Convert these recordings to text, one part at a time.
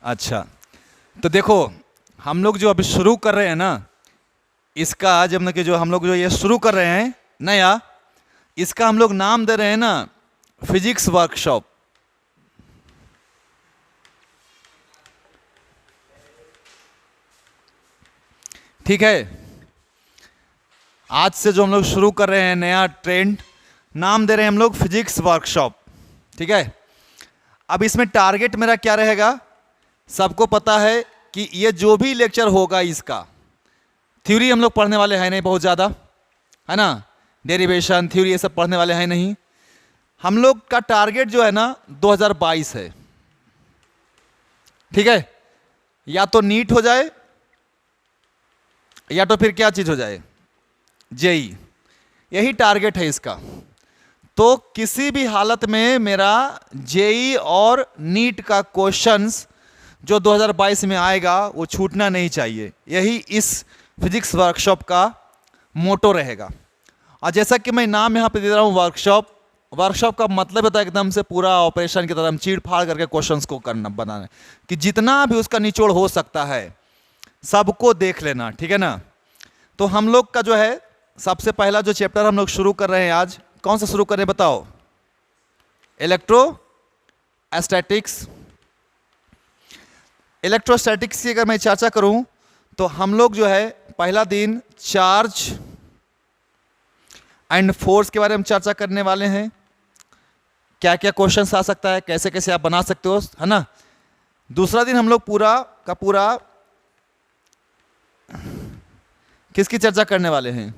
अच्छा, तो देखो हम लोग जो अभी शुरू कर रहे हैं ना, इसका जब ना कि जो हम लोग जो ये शुरू कर रहे हैं नया, इसका हम लोग नाम दे रहे हैं ना फिजिक्स वर्कशॉप। ठीक है, आज से जो हम लोग शुरू कर रहे हैं नया ट्रेंड, नाम दे रहे हैं हम लोग फिजिक्स वर्कशॉप। ठीक है, अब इसमें टारगेट मेरा क्या रहेगा, सबको पता है कि ये जो भी लेक्चर होगा इसका थ्योरी हम लोग पढ़ने वाले हैं नहीं बहुत ज़्यादा, है ना, डेरिवेशन थ्योरी ये सब पढ़ने वाले हैं नहीं। हम लोग का टारगेट जो है ना 2022 है। ठीक है, या तो नीट हो जाए या तो फिर क्या चीज़ हो जाए, जेई, यही टारगेट है इसका। तो किसी भी हालत में मेरा जेई और नीट का क्वेश्चंस जो 2022 में आएगा वो छूटना नहीं चाहिए, यही इस फिजिक्स वर्कशॉप का मोटो रहेगा। और जैसा कि मैं नाम यहाँ पे दे रहा हूँ वर्कशॉप, वर्कशॉप का मतलब होता है एकदम से पूरा ऑपरेशन की तरह हम चीड़ फाड़ करके क्वेश्चंस को करना बनाना, कि जितना भी उसका निचोड़ हो सकता है सबको देख लेना। ठीक है ना, तो हम लोग का जो है सबसे पहला जो चैप्टर हम लोग शुरू कर रहे हैं आज, कौन सा शुरू करें बताओ, इलेक्ट्रोस्टैटिक्स। इलेक्ट्रोस्टैटिक्स की अगर मैं चर्चा करूं तो हम लोग जो है पहला दिन चार्ज एंड फोर्स के बारे में चर्चा करने वाले हैं, क्या क्या क्वेश्चंस आ सकता है, कैसे कैसे आप बना सकते हो, है ना। दूसरा दिन हम लोग पूरा का पूरा किसकी चर्चा करने वाले हैं,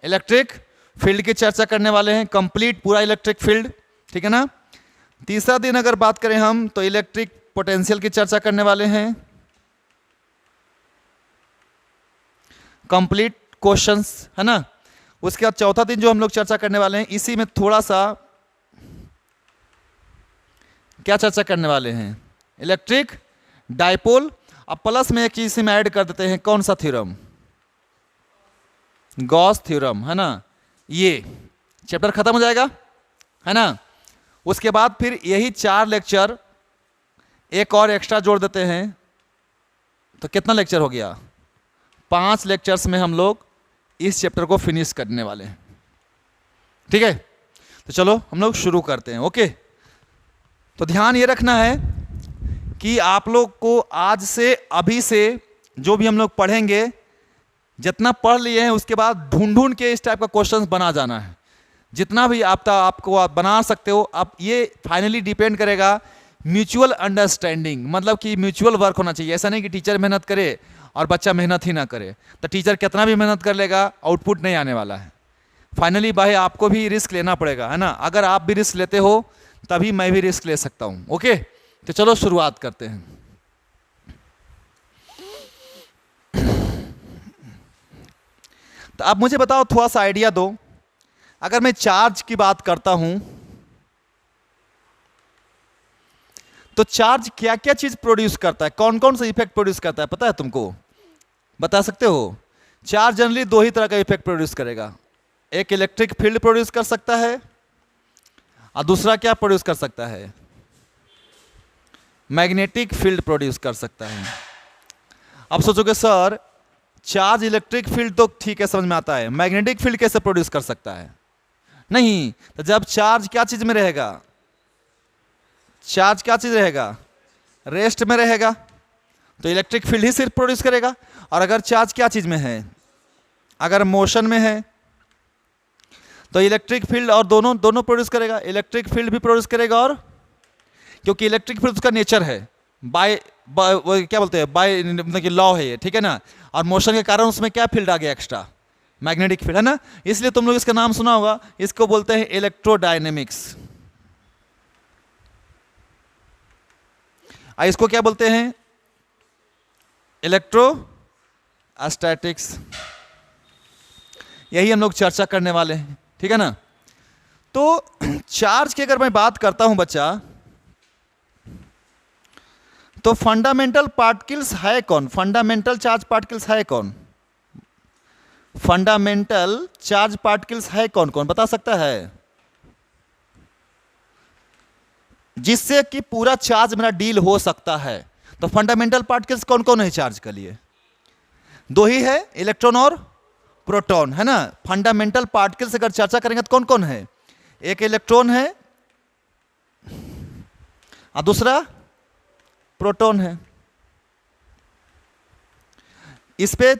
इलेक्ट्रिक फील्ड की चर्चा करने वाले हैं, कंप्लीट पूरा इलेक्ट्रिक फील्ड। ठीक है ना। तीसरा दिन अगर बात करें हम तो इलेक्ट्रिक पोटेंशियल की चर्चा करने वाले हैं, कंप्लीट क्वेश्चंस, है ना। उसके बाद चौथा दिन जो हम लोग चर्चा करने वाले हैं, इसी में थोड़ा सा क्या चर्चा करने वाले हैं, इलेक्ट्रिक डाइपोल। अब प्लस में एक चीज इसमें ऐड कर देते हैं, कौन सा थ्योरम, गॉस थ्योरम, है ना। ये चैप्टर खत्म हो जाएगा, है ना। उसके बाद फिर यही 4 लेक्चर एक और एक्स्ट्रा जोड़ देते हैं, तो कितना लेक्चर हो गया, 5 लेक्चर्स में हम लोग इस चैप्टर को फिनिश करने वाले हैं। ठीक है, तो चलो हम लोग शुरू करते हैं। ओके, तो ध्यान ये रखना है कि आप लोग को आज से अभी से जो भी हम लोग पढ़ेंगे, जितना पढ़ लिए हैं उसके बाद ढूंढ ढूंढ के इस टाइप का क्वेश्चंस बना जाना है, जितना भी आपको आप बना सकते हो। आप ये फाइनली डिपेंड करेगा म्यूचुअल अंडरस्टैंडिंग, मतलब कि म्यूचुअल वर्क होना चाहिए। ऐसा नहीं कि टीचर मेहनत करे और बच्चा मेहनत ही ना करे, तो टीचर कितना भी मेहनत कर लेगा आउटपुट नहीं आने वाला है। फाइनली भाई आपको भी रिस्क लेना पड़ेगा, है ना। अगर आप भी रिस्क लेते हो तभी मैं भी रिस्क ले सकता हूँ। ओके, तो चलो शुरुआत करते हैं। तो आप मुझे बताओ, थोड़ा सा आइडिया दो, अगर मैं चार्ज की बात करता हूं तो चार्ज क्या क्या चीज प्रोड्यूस करता है, कौन कौन सा इफेक्ट प्रोड्यूस करता है, पता है तुमको, बता सकते हो। चार्ज जनरली 2 ही तरह का इफेक्ट प्रोड्यूस करेगा, एक इलेक्ट्रिक फील्ड प्रोड्यूस कर सकता है और दूसरा क्या प्रोड्यूस कर सकता है, मैग्नेटिक फील्ड प्रोड्यूस कर सकता है। अब सोचोगे सर चार्ज इलेक्ट्रिक फील्ड तो ठीक है, समझ में आता है, मैग्नेटिक फील्ड कैसे प्रोड्यूस कर सकता है। नहीं, तो जब चार्ज क्या चीज में रहेगा, चार्ज क्या चीज रहेगा, रेस्ट में रहेगा, तो इलेक्ट्रिक फील्ड ही सिर्फ प्रोड्यूस करेगा। और अगर चार्ज क्या चीज में है, अगर मोशन में है तो इलेक्ट्रिक फील्ड और दोनों दोनों प्रोड्यूस करेगा, इलेक्ट्रिक फील्ड भी प्रोड्यूस करेगा, और क्योंकि इलेक्ट्रिक फील्ड उसका नेचर है, बाय क्या बोलते हैं, बाय मतलब कि लॉ है ये। ठीक है ना। और मोशन के कारण उसमें क्या फील्ड आ गया, एक्स्ट्रा मैग्नेटिक फील्ड, है ना। इसलिए तुम लोग इसका नाम सुना होगा, इसको बोलते हैं इलेक्ट्रोडायनेमिक्स। इसको क्या बोलते हैं, इलेक्ट्रोस्टैटिक्स। यही हम लोग चर्चा करने वाले हैं। ठीक है ना। तो चार्ज की अगर मैं बात करता हूं बच्चा, तो फंडामेंटल पार्टिकल्स है कौन, फंडामेंटल चार्ज पार्टिकल्स है कौन, फंडामेंटल चार्ज पार्टिकल्स है कौन कौन, बता सकता है, जिससे कि पूरा चार्ज मेरा डील हो सकता है। तो फंडामेंटल पार्टिकल्स कौन कौन है चार्ज के लिए? दो ही है, इलेक्ट्रॉन और प्रोटॉन, है ना। फंडामेंटल पार्टिकल्स अगर चर्चा करेंगे तो कौन कौन है? एक इलेक्ट्रॉन है और दूसरा प्रोटॉन है। इस पे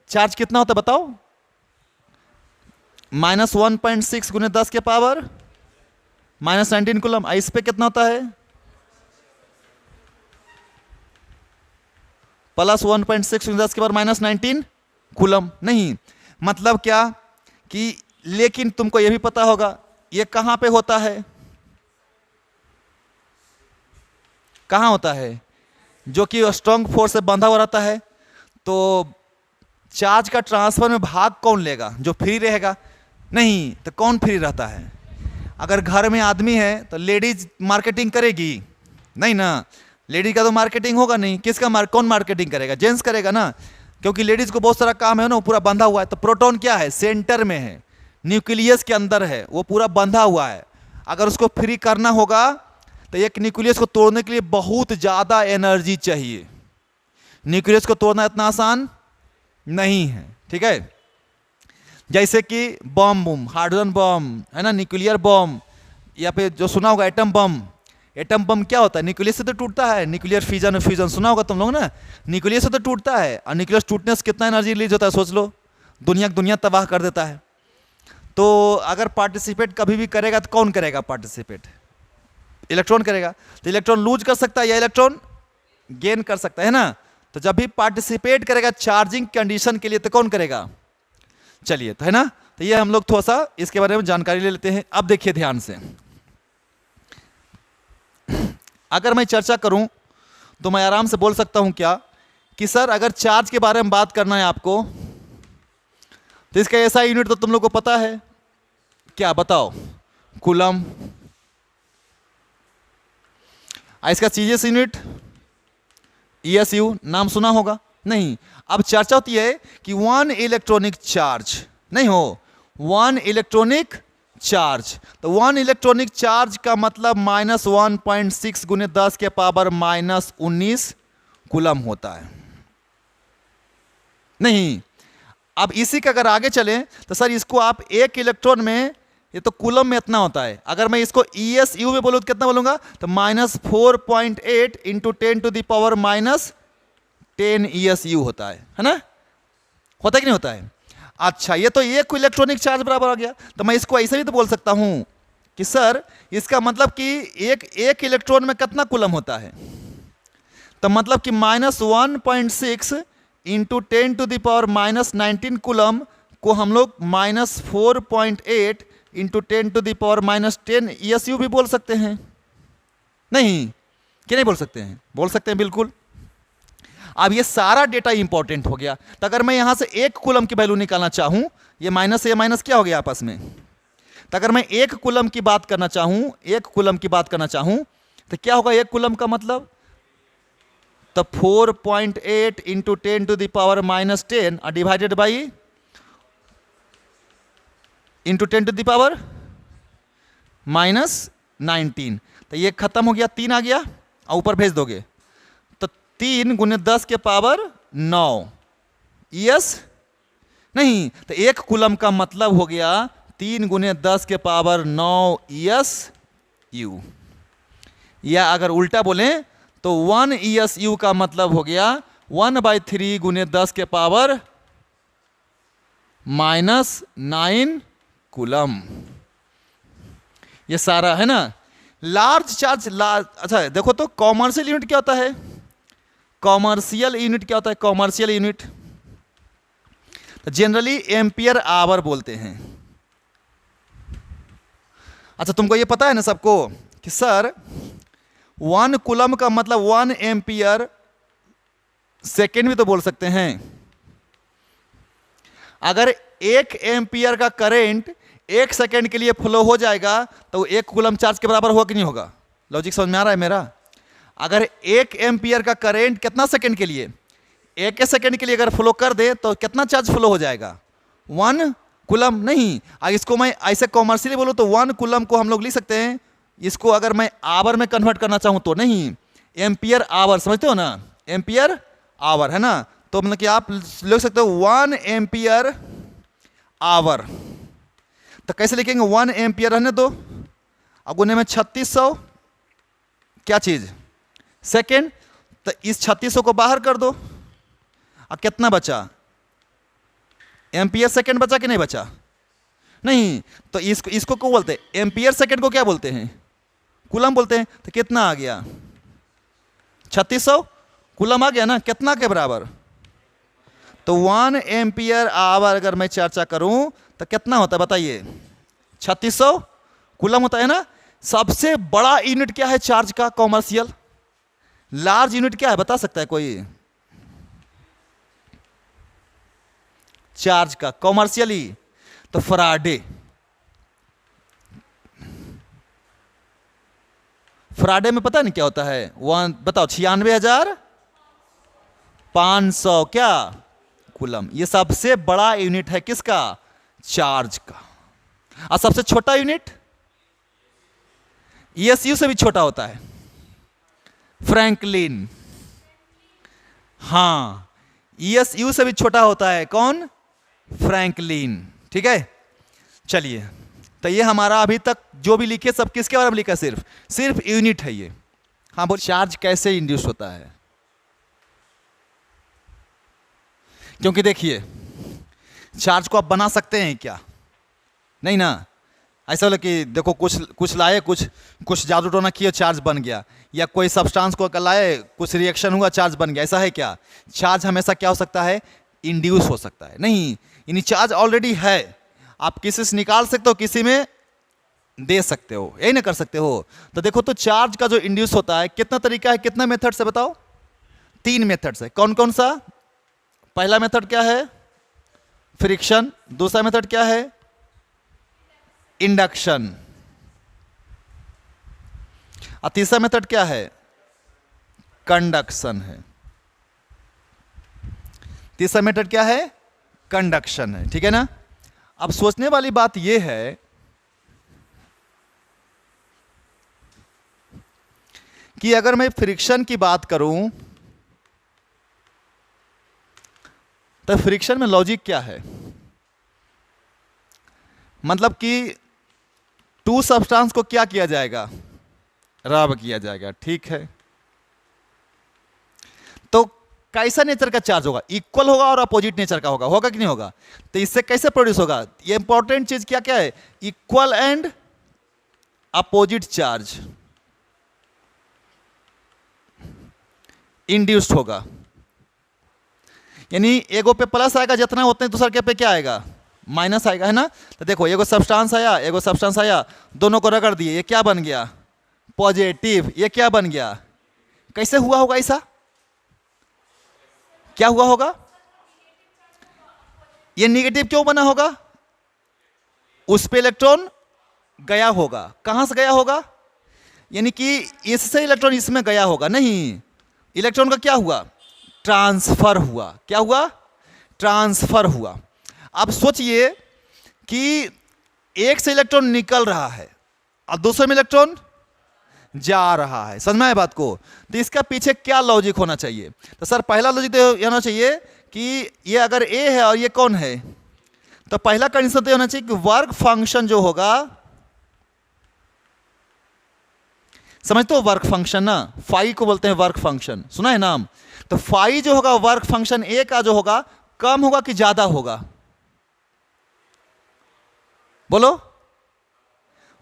चार्ज कितना होता है बताओ? -1.6 गुने 10 के पावर -19 कूलम। इस पे कितना होता है? +1.6 गुने 10 के पावर -19 कूलम। नहीं, मतलब क्या कि, लेकिन तुमको यह भी पता होगा ये कहां पे होता है? कहां होता है? जो कि स्ट्रॉन्ग फोर्स से बंधा हुआ रहता है। तो चार्ज का ट्रांसफर में भाग कौन लेगा? जो फ्री रहेगा? नहीं, तो कौन फ्री रहता है? अगर घर में आदमी है तो लेडीज मार्केटिंग करेगी? नहीं ना, लेडीज का तो मार्केटिंग होगा नहीं। किसका कौन मार्केटिंग करेगा? जेंट्स करेगा ना, क्योंकि लेडीज को बहुत सारा काम है ना, वो पूरा बंधा हुआ है। तो प्रोटॉन क्या है? सेंटर में है, न्यूक्लियस के अंदर है, वो पूरा बंधा हुआ है। अगर उसको फ्री करना होगा तो एक न्यूक्लियस को तोड़ने के लिए बहुत ज़्यादा एनर्जी चाहिए। न्यूक्लियस को तोड़ना इतना आसान नहीं है, ठीक है। जैसे कि बम हाइड्रोजन बम है ना, न्यूक्लियर बम, या फिर जो सुना होगा एटम बम। एटम बम क्या होता है? न्यूक्लियस से तो टूटता है। न्यूक्लियर फिजन फ्यूजन सुना होगा तुम लोग ना, न्यूक्लियस से तो टूटता है, और न्यूक्लियस टूटने से कितना एनर्जी रिलीज होता है सोच लो, दुनिया तबाह कर देता है। तो अगर पार्टिसिपेट कभी भी करेगा तो कौन करेगा पार्टिसिपेट? इलेक्ट्रॉन करेगा। तो इलेक्ट्रॉन लूज कर सकता है या इलेक्ट्रॉन गेन कर सकता है ना। तो जब भी पार्टिसिपेट करेगा चार्जिंग कंडीशन के लिए तो कौन करेगा? चलिए, तो है ना, तो ये हम लोग थोड़ा सा इसके बारे में जानकारी ले लेते हैं। अब देखिए ध्यान से, अगर मैं चर्चा करूं तो मैं आराम से बोल सकता हूं क्या कि सर अगर चार्ज के बारे में बात करना है आपको तो इसका ऐसा यूनिट तो तुम लोग को पता है, क्या बताओ? कूलम। इसका चीजेस यूनिट ESU, नाम सुना होगा? नहीं। अब चर्चा होती है कि 1 इलेक्ट्रॉनिक चार्ज, नहीं हो, 1 इलेक्ट्रॉनिक चार्ज। तो 1 इलेक्ट्रॉनिक चार्ज का मतलब -1.6 गुने 10 के पावर -19 कूलम होता है। नहीं, अब इसी का अगर आगे चलें तो सर इसको आप एक इलेक्ट्रॉन में, ये तो कूलम में इतना होता है, अगर मैं इसको ESU में बोलूँ तो कितना बोलूँगा? तो -4.8 into 10 to the power -10 ESU होता है ना? होता है कि नहीं होता है? अच्छा, ये तो एक इलेक्ट्रॉनिक चार्ज बराबर आ गया। तो मैं इसको ऐसे भी तो बोल सकता हूँ कि सर इसका मतलब कि एक इलेक्ट्रॉन में कितना कूलम होता है? तो मतलब कि -1.6 into 10 to the power -19 coulomb को हम लोग -4.8 into 10 to the power -10 ESU भी बोल सकते हैं। नहीं, क्या नहीं बोल सकते हैं? बोल सकते हैं, बिल्कुल। अब ये सारा डेटा इंपॉर्टेंट हो गया। तो अगर मैं यहां से एक कूलम की वैल्यू निकालना चाहूं, ये माइनस से ये माइनस क्या हो गया आपस में? तो अगर मैं एक कूलम की बात करना चाहूं, एक कूलम की बात करना चाहूं तो क्या होगा एक कूलम का मतलब? तो 4.8 इंटू 10 टू द पावर -10 और divided by into 10 to the power -19। तो ये खत्म हो गया, 3 आ गया और ऊपर भेज दोगे तो 3 गुने 10 के पावर 9 ES। नहीं, तो एक कूलम का मतलब हो गया 3 गुने 10 के पावर 9 ESU। या अगर उल्टा बोलें तो 1 ESU का मतलब हो गया 1/3 गुने 10 के पावर -9 कूलम। ये सारा है ना लार्ज चार्ज। अच्छा देखो तो कॉमर्शियल यूनिट क्या होता है? कॉमर्शियल यूनिट क्या होता है? कॉमर्शियल यूनिट तो जनरली एम्पियर आवर बोलते हैं। अच्छा तुमको ये पता है ना सबको कि सर 1 कूलम का मतलब 1 एम्पियर सेकेंड भी तो बोल सकते हैं। अगर 1 एम्पियर का करंट 1 सेकेंड के लिए फ्लो हो जाएगा तो 1 कूलम चार्ज के बराबर होगा कि नहीं होगा? लॉजिक समझ में आ रहा है मेरा? अगर 1 एम्पियर का करंट कितना सेकेंड के लिए, 1 सेकेंड के लिए अगर फ्लो कर दे तो कितना चार्ज फ्लो हो जाएगा? 1 कूलम। नहीं, इसको मैं ऐसे कॉमर्शियली बोलूँ तो 1 कूलम को हम लोग लिख सकते हैं, इसको अगर मैं आवर में कन्वर्ट करना चाहूँ तो नहीं, एम्पियर आवर, समझते हो ना, एम्पियर आवर है ना, तो मतलब कि आप लिख सकते हो 1 एम्पियर आवर। तो कैसे लिखेंगे, 1 एम्पियर रहने दो, अब गुने में 3600 क्या चीज सेकेंड, तो इस 3600 को बाहर कर दो, अब कितना बचा, एम्पियर सेकेंड बचा कि नहीं बचा, नहीं, तो इसको क्या बोलते हैं, एम्पियर सेकेंड को क्या बोलते हैं, कूलम बोलते हैं। तो कितना आ गया 3600 कूलम आ गया ना, कितना के बराबर, तो 1 एम्पियर आवर अगर मैं चर्चा करूं तो कितना होता है बताइए, 3600 कूलम होता है ना। सबसे बड़ा यूनिट क्या है चार्ज का, कॉमर्शियल लार्ज यूनिट क्या है बता सकता है कोई, चार्ज का कॉमर्शियली, तो फराडे। फराडे में पता नहीं क्या होता है, वन बताओ, 96,500 क्या कूलम, ये सबसे बड़ा यूनिट है किसका, चार्ज का। और सबसे छोटा यूनिट ESU से भी छोटा होता है, फ्रैंकलिन। हाँ, ESU से भी छोटा होता है कौन, फ्रैंकलिन, ठीक है। चलिए, तो ये हमारा अभी तक जो भी लिखे सब किसके बारे में लिखा, सिर्फ यूनिट है ये। हाँ बोल, चार्ज कैसे इंड्यूस होता है, क्योंकि देखिए चार्ज को आप बना सकते हैं क्या, नहीं ना, ऐसा बोले कि देखो कुछ लाए, कुछ जादू टोना किए चार्ज बन गया, या कोई सब्सटेंस को लाए कुछ रिएक्शन हुआ चार्ज बन गया, ऐसा है क्या। चार्ज हमेशा क्या हो सकता है, इंड्यूस हो सकता है, नहीं, यानी चार्ज ऑलरेडी है, आप किसी से निकाल सकते हो, किसी में दे सकते हो, यही ना कर सकते हो। तो देखो, तो चार्ज का जो इंड्यूस होता है कितना तरीका है, कितना मेथड से बताओ, 3 मेथड से। कौन कौन सा, पहला मेथड क्या है, फ्रिक्शन, दूसरा मेथड क्या है, इंडक्शन, और तीसरा मेथड क्या है, कंडक्शन है। तीसरा मेथड क्या है, कंडक्शन है, ठीक है ना। अब सोचने वाली बात यह है कि अगर मैं फ्रिक्शन की बात करूं तो फ्रिक्शन में लॉजिक क्या है, मतलब कि 2 सब्सटेंस को क्या किया जाएगा, रब किया जाएगा, ठीक है। तो कैसा नेचर का चार्ज होगा, इक्वल होगा और अपोजिट नेचर का होगा कि नहीं होगा। तो इससे कैसे प्रोड्यूस होगा, ये इंपॉर्टेंट चीज क्या क्या है, equal and opposite charge induced होगा, यानी एगो पे प्लस आएगा जितना उतने दूसरे के पे क्या आएगा, माइनस आएगा, है ना। तो देखो, एगो सब्सटेंस आया, एगो सब्सटेंस आया, दोनों को रगड़ दिए, ये क्या बन गया, पॉजिटिव, ये क्या बन गया, कैसे हुआ होगा ऐसा, क्या हुआ होगा, ये निगेटिव क्यों बना होगा, उस पे इलेक्ट्रॉन गया होगा, कहां से गया होगा, यानी कि इससे इलेक्ट्रॉन इसमें गया होगा, नहीं, इलेक्ट्रॉन का क्या हुआ, ट्रांसफर हुआ, क्या हुआ, ट्रांसफर हुआ। अब सोचिए कि एक से इलेक्ट्रॉन निकल रहा है और दूसरे में इलेक्ट्रॉन जा रहा है, समझ में आए बात को। तो इसका पीछे क्या लॉजिक होना चाहिए, तो सर पहला लॉजिक तो ये होना चाहिए कि ये अगर ए है और ये कौन है, तो पहला कंडीशन तो होना चाहिए कि वर्क फंक्शन जो होगा, समझते हो वर्क फंक्शन ना, फाई को बोलते हैं वर्क फंक्शन, सुना है नाम। तो फाई जो होगा वर्क फंक्शन ए का जो होगा कम होगा कि ज्यादा होगा, बोलो,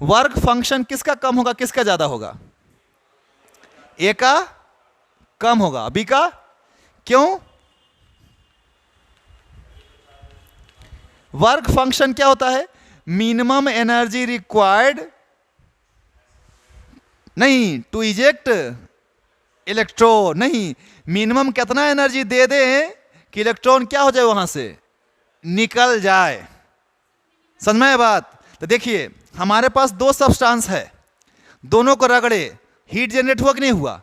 वर्क फंक्शन किसका कम होगा किसका ज्यादा होगा, ए का कम होगा, बी का क्यों, वर्क फंक्शन क्या होता है, मिनिमम एनर्जी रिक्वायर्ड, नहीं टू इजेक्ट इलेक्ट्रॉन, नहीं, मिनिमम कितना एनर्जी दे दें कि इलेक्ट्रॉन क्या हो जाए वहां से निकल जाए, समझ में है बात। तो देखिए हमारे पास 2 सब्सटेंस है, दोनों को रगड़े, हीट जनरेट हुआ कि नहीं हुआ,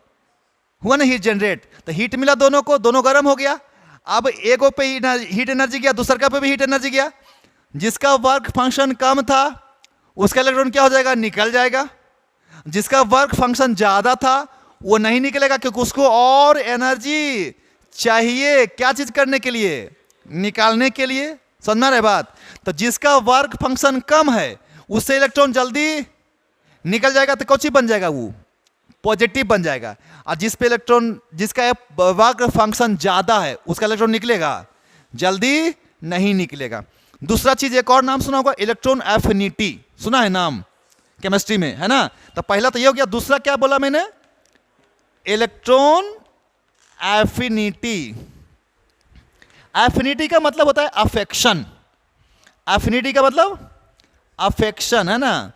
हुआ ना हीट जनरेट, तो हीट मिला दोनों को, दोनों गर्म हो गया। अब एगो पे हीट एनर्जी गया, दूसरे का पे भी हीट एनर्जी गया, जिसका वर्क फंक्शन कम था उसका इलेक्ट्रॉन क्या हो जाएगा, निकल जाएगा, जिसका वर्क फंक्शन ज्यादा था वो नहीं निकलेगा क्योंकि उसको और एनर्जी चाहिए, क्या चीज करने के लिए, निकालने के लिए। समझ में आ रहा है बात? तो जिसका वर्क फंक्शन कम है उससे इलेक्ट्रॉन जल्दी निकल जाएगा, तो कौन सी बन जाएगा, वो पॉजिटिव बन जाएगा। और जिस पे इलेक्ट्रॉन, जिसका वर्क फंक्शन ज्यादा है उसका इलेक्ट्रॉन निकलेगा, जल्दी नहीं निकलेगा। दूसरा चीज, एक और नाम सुना होगा, इलेक्ट्रॉन एफिनिटी, सुना है नाम केमिस्ट्री में, है ना? तो पहला तो ये हो गया। दूसरा क्या बोला मैंने? Electron affinity. एफिनिटी का मतलब होता है अफेक्शन। एफिनिटी का मतलब अफेक्शन, है ना?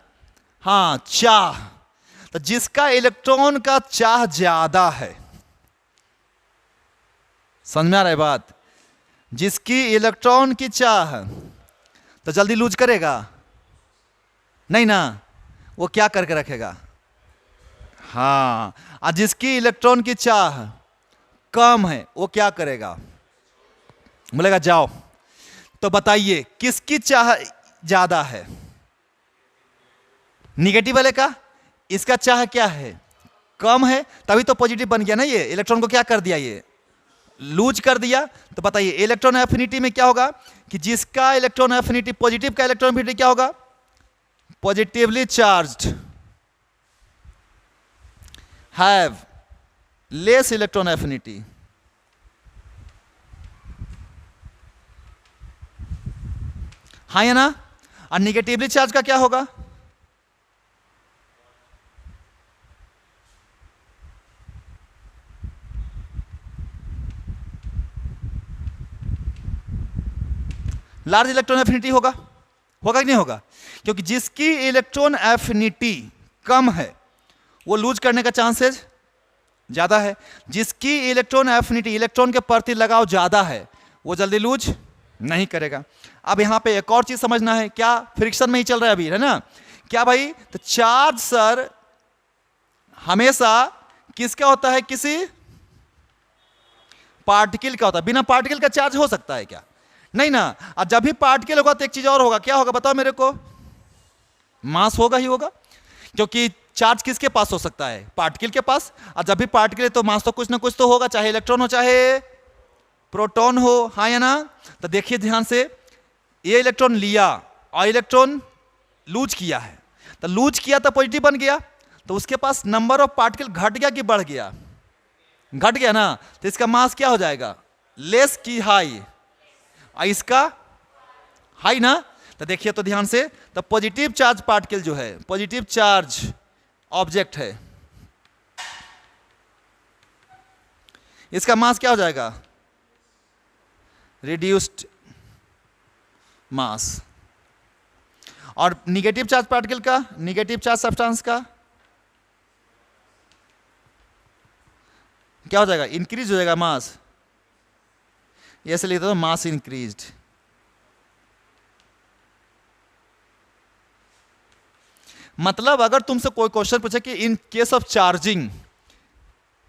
हाँ, चाह। तो जिसका इलेक्ट्रॉन का चाह ज्यादा है, समझ में आ रहा है बात? जिसकी इलेक्ट्रॉन की चाह, तो जल्दी लूज करेगा नहीं ना, वो क्या करके रखेगा? हाँ। और जिसकी इलेक्ट्रॉन की चाह कम है वो क्या करेगा? बोलेगा जाओ। तो बताइए किसकी चाह ज्यादा है? निगेटिव वाले का। इसका चाह क्या है? कम है, तभी तो पॉजिटिव बन गया ना। ये इलेक्ट्रॉन को क्या कर दिया? ये लूज कर दिया। तो बताइए इलेक्ट्रॉन एफिनिटी में क्या होगा कि जिसका इलेक्ट्रॉन एफिनिटी, पॉजिटिव का इलेक्ट्रॉन एफिनिटी क्या होगा? Positively charged, have less electron affinity. हाँ या ना? और निगेटिवली चार्ज का क्या होगा? लार्ज इलेक्ट्रॉन एफिनिटी होगा। होगा कि नहीं होगा? क्योंकि जिसकी इलेक्ट्रॉन एफिनिटी कम है वो लूज करने का चांसेस ज्यादा है। जिसकी इलेक्ट्रॉन एफिनिटी, इलेक्ट्रॉन के प्रति लगाव ज्यादा है, वो जल्दी लूज नहीं करेगा। अब यहां पे एक और चीज समझना है, क्या फ्रिक्शन में ही चल रहा है अभी, है ना? क्या भाई? तो चार्ज सर हमेशा किसका होता है? किसी पार्टिकल का होता है। बिना पार्टिकल का चार्ज हो सकता है क्या? नहीं ना। और जब भी पार्टिकल होगा तो एक चीज और होगा। क्या होगा बताओ मेरे को? मास होगा ही होगा, क्योंकि चार्ज किसके पास हो सकता है? पार्टिकल के पास। और जब भी पार्टिकल है तो मास तो कुछ ना कुछ तो होगा, चाहे इलेक्ट्रॉन हो चाहे प्रोटॉन हो। हाँ या ना? तो देखिए ध्यान से, ये इलेक्ट्रॉन लिया और इलेक्ट्रॉन लूज किया है। तो लूज किया तो पॉजिटिव बन गया, तो उसके पास नंबर ऑफ पार्टिकल घट गया कि बढ़ गया? घट गया ना। तो इसका मास क्या हो जाएगा? लेस की हाई, और इसका हाई ना। तो देखिए तो ध्यान से, तो पॉजिटिव चार्ज पार्टिकल जो है, पॉजिटिव चार्ज ऑब्जेक्ट है, इसका मास क्या हो जाएगा? रिड्यूस्ड मास। और निगेटिव चार्ज पार्टिकल का, निगेटिव चार्ज सब्सटेंस का क्या हो जाएगा? इंक्रीज हो जाएगा मास। ऐसे लिखते हो मास इंक्रीज्ड। मतलब अगर तुमसे कोई क्वेश्चन पूछे कि in case of charging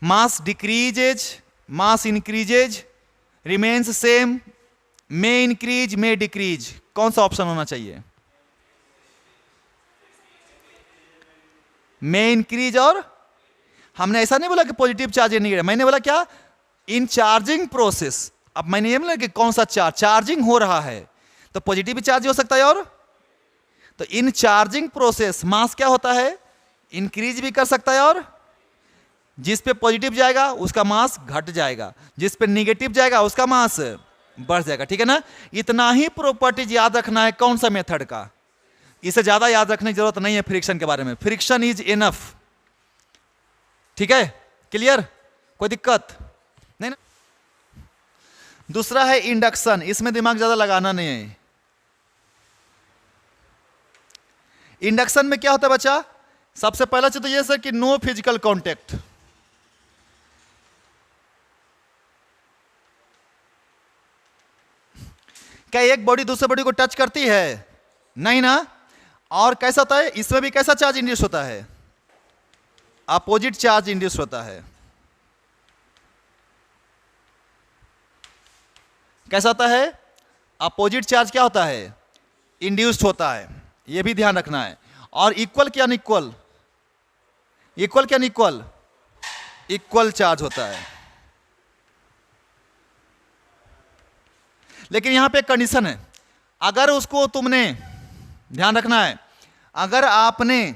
mass decreases, mass increases, remains same, may increase, may decrease, कौन सा ऑप्शन होना चाहिए? May increase. और हमने ऐसा नहीं बोला कि पॉजिटिव चार्ज निगेटिव, मैंने बोला क्या? इन चार्जिंग प्रोसेस। अब मैंने ये बोला कि कौन सा चार्ज चार्जिंग हो रहा है, तो पॉजिटिव भी चार्ज हो सकता है। और तो इन चार्जिंग प्रोसेस मास क्या होता है? इंक्रीज भी कर सकता है, और जिस पे पॉजिटिव जाएगा उसका मास घट जाएगा, जिस पे निगेटिव जाएगा उसका मास बढ़ जाएगा। ठीक है ना? इतना ही प्रॉपर्टीज याद रखना है। कौन सा मेथड का? इसे ज्यादा याद रखने की जरूरत नहीं है फ्रिक्शन के बारे में। Friction is enough. ठीक है? क्लियर? कोई दिक्कत नहीं ना? दूसरा है इंडक्शन। इसमें दिमाग ज्यादा लगाना नहीं है। इंडक्शन में क्या होता है बच्चा? सबसे पहला चीज तो ये सर कि नो फिजिकल कांटेक्ट। क्या एक बॉडी दूसरे बॉडी को टच करती है? नहीं ना। और कैसा होता है? इसमें भी कैसा चार्ज इंड्यूस होता है? अपोजिट चार्ज इंड्यूस होता है। कैसा होता है? अपोजिट चार्ज क्या होता है? इंड्यूस्ड होता है। यह भी ध्यान रखना है। और इक्वल क्या अनइक्वल? इक्वल क्या अनइक्वल? इक्वल चार्ज होता है। लेकिन यहां पे एक कंडीशन है, अगर उसको तुमने ध्यान रखना है, अगर आपने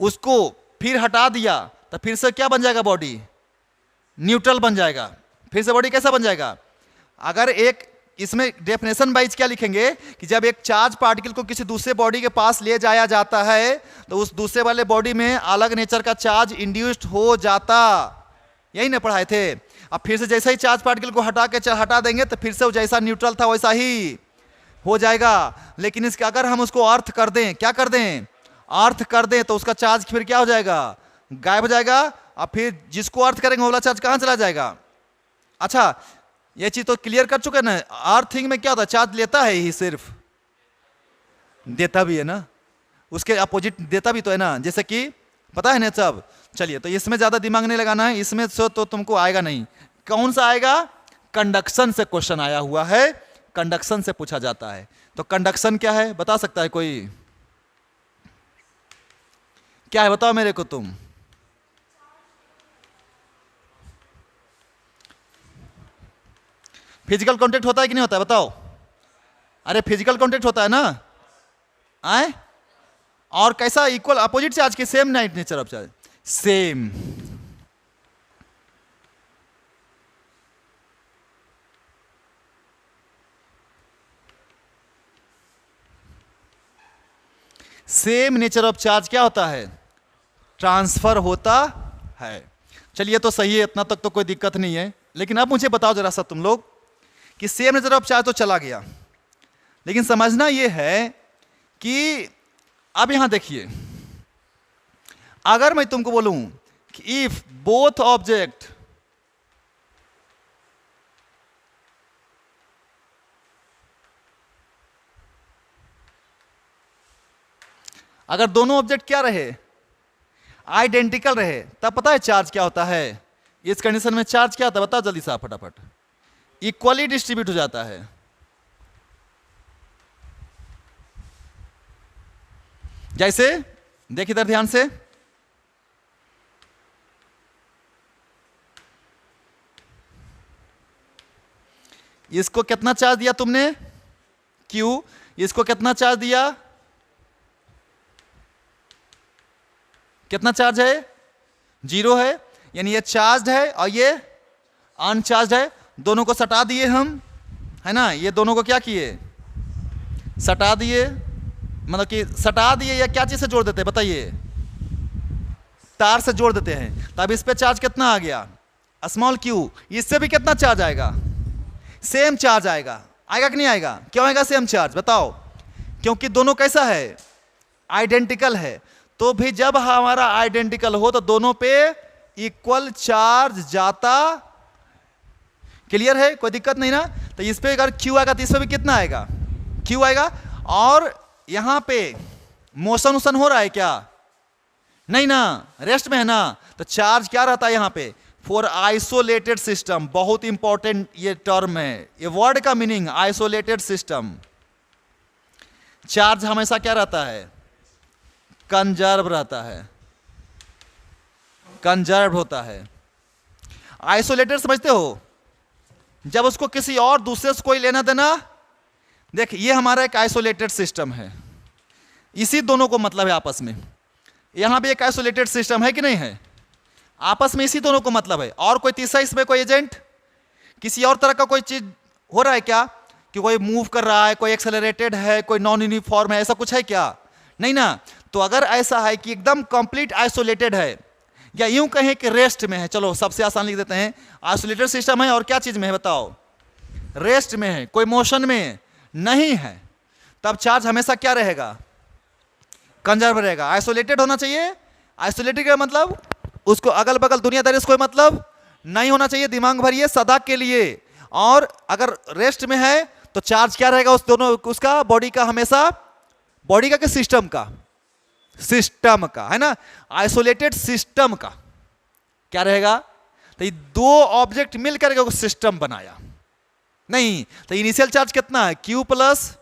उसको फिर हटा दिया तो फिर से क्या बन जाएगा, बॉडी न्यूट्रल बन जाएगा। फिर से बॉडी कैसा बन जाएगा? अगर एक इसमें डेफिनेशन वाइज क्या लिखेंगे कि जब एक चार्ज पार्टिकल को किसी दूसरे बॉडी के पास ले जाया जाता है तो उस दूसरे वाले बॉडी में अलग नेचर का चार्ज इंड्यूस्ड हो जाता, यही ना पढ़ाए थे। अब फिर से जैसा ही चार्ज पार्टिकल को हटा देंगे तो फिर से वो जैसा न्यूट्रल था वैसा ही हो जाएगा। लेकिन इसका अगर हम उसको अर्थ कर दें, क्या कर दें, अर्थ कर दें, तो उसका चार्ज फिर क्या हो जाएगा, गायब हो जाएगा। अब फिर जिसको अर्थ करेंगे वो वाला चार्ज कहां चला जाएगा? अच्छा, ये चीज तो क्लियर कर चुके ना। अर्थिंग में क्या होता है, चार्ज लेता है ही, सिर्फ देता भी है ना, उसके अपोजिट देता भी तो है ना, जैसे कि पता है ना सब। चलिए, तो इसमें ज्यादा दिमाग नहीं लगाना है, इसमें तो तुमको आएगा नहीं। कौन सा आएगा? कंडक्शन से क्वेश्चन आया हुआ है, कंडक्शन से पूछा जाता है। तो कंडक्शन क्या है बता सकता है कोई? क्या है बताओ मेरे को तुम। फिजिकल कांटेक्ट होता है कि नहीं होता है बताओ? अरे फिजिकल कांटेक्ट होता है ना, आए? और कैसा? इक्वल अपोजिट चार्ज के same night nature of charge, same. Same nature of charge क्या होता है? ट्रांसफर होता है। चलिए तो सही है, इतना तक तो कोई दिक्कत नहीं है। लेकिन अब मुझे बताओ जरा सा तुम लोग कि सेम नेचर ऑफ चार्ज तो चला गया, लेकिन समझना यह है कि अब यहां देखिए, अगर मैं तुमको बोलूं कि इफ बोथ ऑब्जेक्ट अगर दोनों ऑब्जेक्ट क्या रहे, आइडेंटिकल रहे, तब पता है चार्ज क्या होता है? इस कंडीशन में चार्ज क्या होता है बताओ जल्दी से आप फटाफट। इक्वली डिस्ट्रीब्यूट हो जाता है। जैसे देख इधर ध्यान से, इसको कितना चार्ज दिया तुमने? Q। इसको कितना चार्ज दिया? कितना चार्ज है? 0 है, यानी ये चार्ज है और ये अनचार्ज है। दोनों को सटा दिए हम, है ना, ये दोनों को क्या किए? सटा दिए, मतलब कि सटा दिए या क्या चीज से जोड़ देते हैं बताइए? तार से जोड़ देते हैं। तब इस पे चार्ज कितना आ गया? Small q। इससे भी कितना चार्ज आएगा? सेम चार्ज आएगा। आएगा कि नहीं आएगा? क्यों आएगा सेम चार्ज बताओ? क्योंकि दोनों कैसा है? आइडेंटिकल है। तो भी जब हमारा आइडेंटिकल हो तो दोनों पे इक्वल चार्ज जाता। क्लियर है? कोई दिक्कत नहीं ना? तो इस पे अगर Q आएगा तो इस पे भी कितना आएगा? Q आएगा। और यहां पे मोशन उसन हो रहा है क्या? नहीं ना, रेस्ट में है ना। तो चार्ज क्या रहता है यहां पे? फॉर आइसोलेटेड सिस्टम, बहुत इंपॉर्टेंट ये टर्म है, ये वर्ड का मीनिंग आइसोलेटेड सिस्टम। चार्ज हमेशा क्या रहता है? कंजर्व रहता है, कंजर्व होता है। आइसोलेटेड समझते हो? जब उसको किसी और दूसरे से कोई लेना देना। देख ये हमारा एक आइसोलेटेड सिस्टम है, इसी दोनों को मतलब है आपस में। यहां भी एक आइसोलेटेड सिस्टम है कि नहीं है? आपस में इसी दोनों को मतलब है। और कोई तीसरा इसमें कोई एजेंट, किसी और तरह का कोई चीज हो रहा है क्या? कि कोई मूव कर रहा है, कोई एक्सेलरेटेड है, कोई नॉन यूनिफॉर्म है, ऐसा कुछ है क्या? नहीं ना। तो अगर ऐसा है कि एकदम कंप्लीट आइसोलेटेड है, या यूं कहें कि रेस्ट में है, चलो सबसे आसान लिख देते हैं, आइसोलेटेड सिस्टम है और क्या चीज में है बताओ? रेस्ट में है, कोई मोशन में नहीं है, तब चार्ज हमेशा क्या रहेगा? कंजर्व रहेगा। आइसोलेटेड होना चाहिए। आइसोलेटेड का मतलब उसको अगल बगल दुनियादारी से कोई मतलब नहीं होना चाहिए, दिमाग भरिए सदा के लिए। और अगर रेस्ट में है तो चार्ज क्या रहेगा उस दोनों, उसका बॉडी का, हमेशा बॉडी का, सिस्टम का, सिस्टम का, है ना, आइसोलेटेड सिस्टम का क्या रहेगा? तो ये दो ऑब्जेक्ट मिलकर के सिस्टम बनाया नहीं। तो इनिशियल चार्ज कितना है? Q प्लस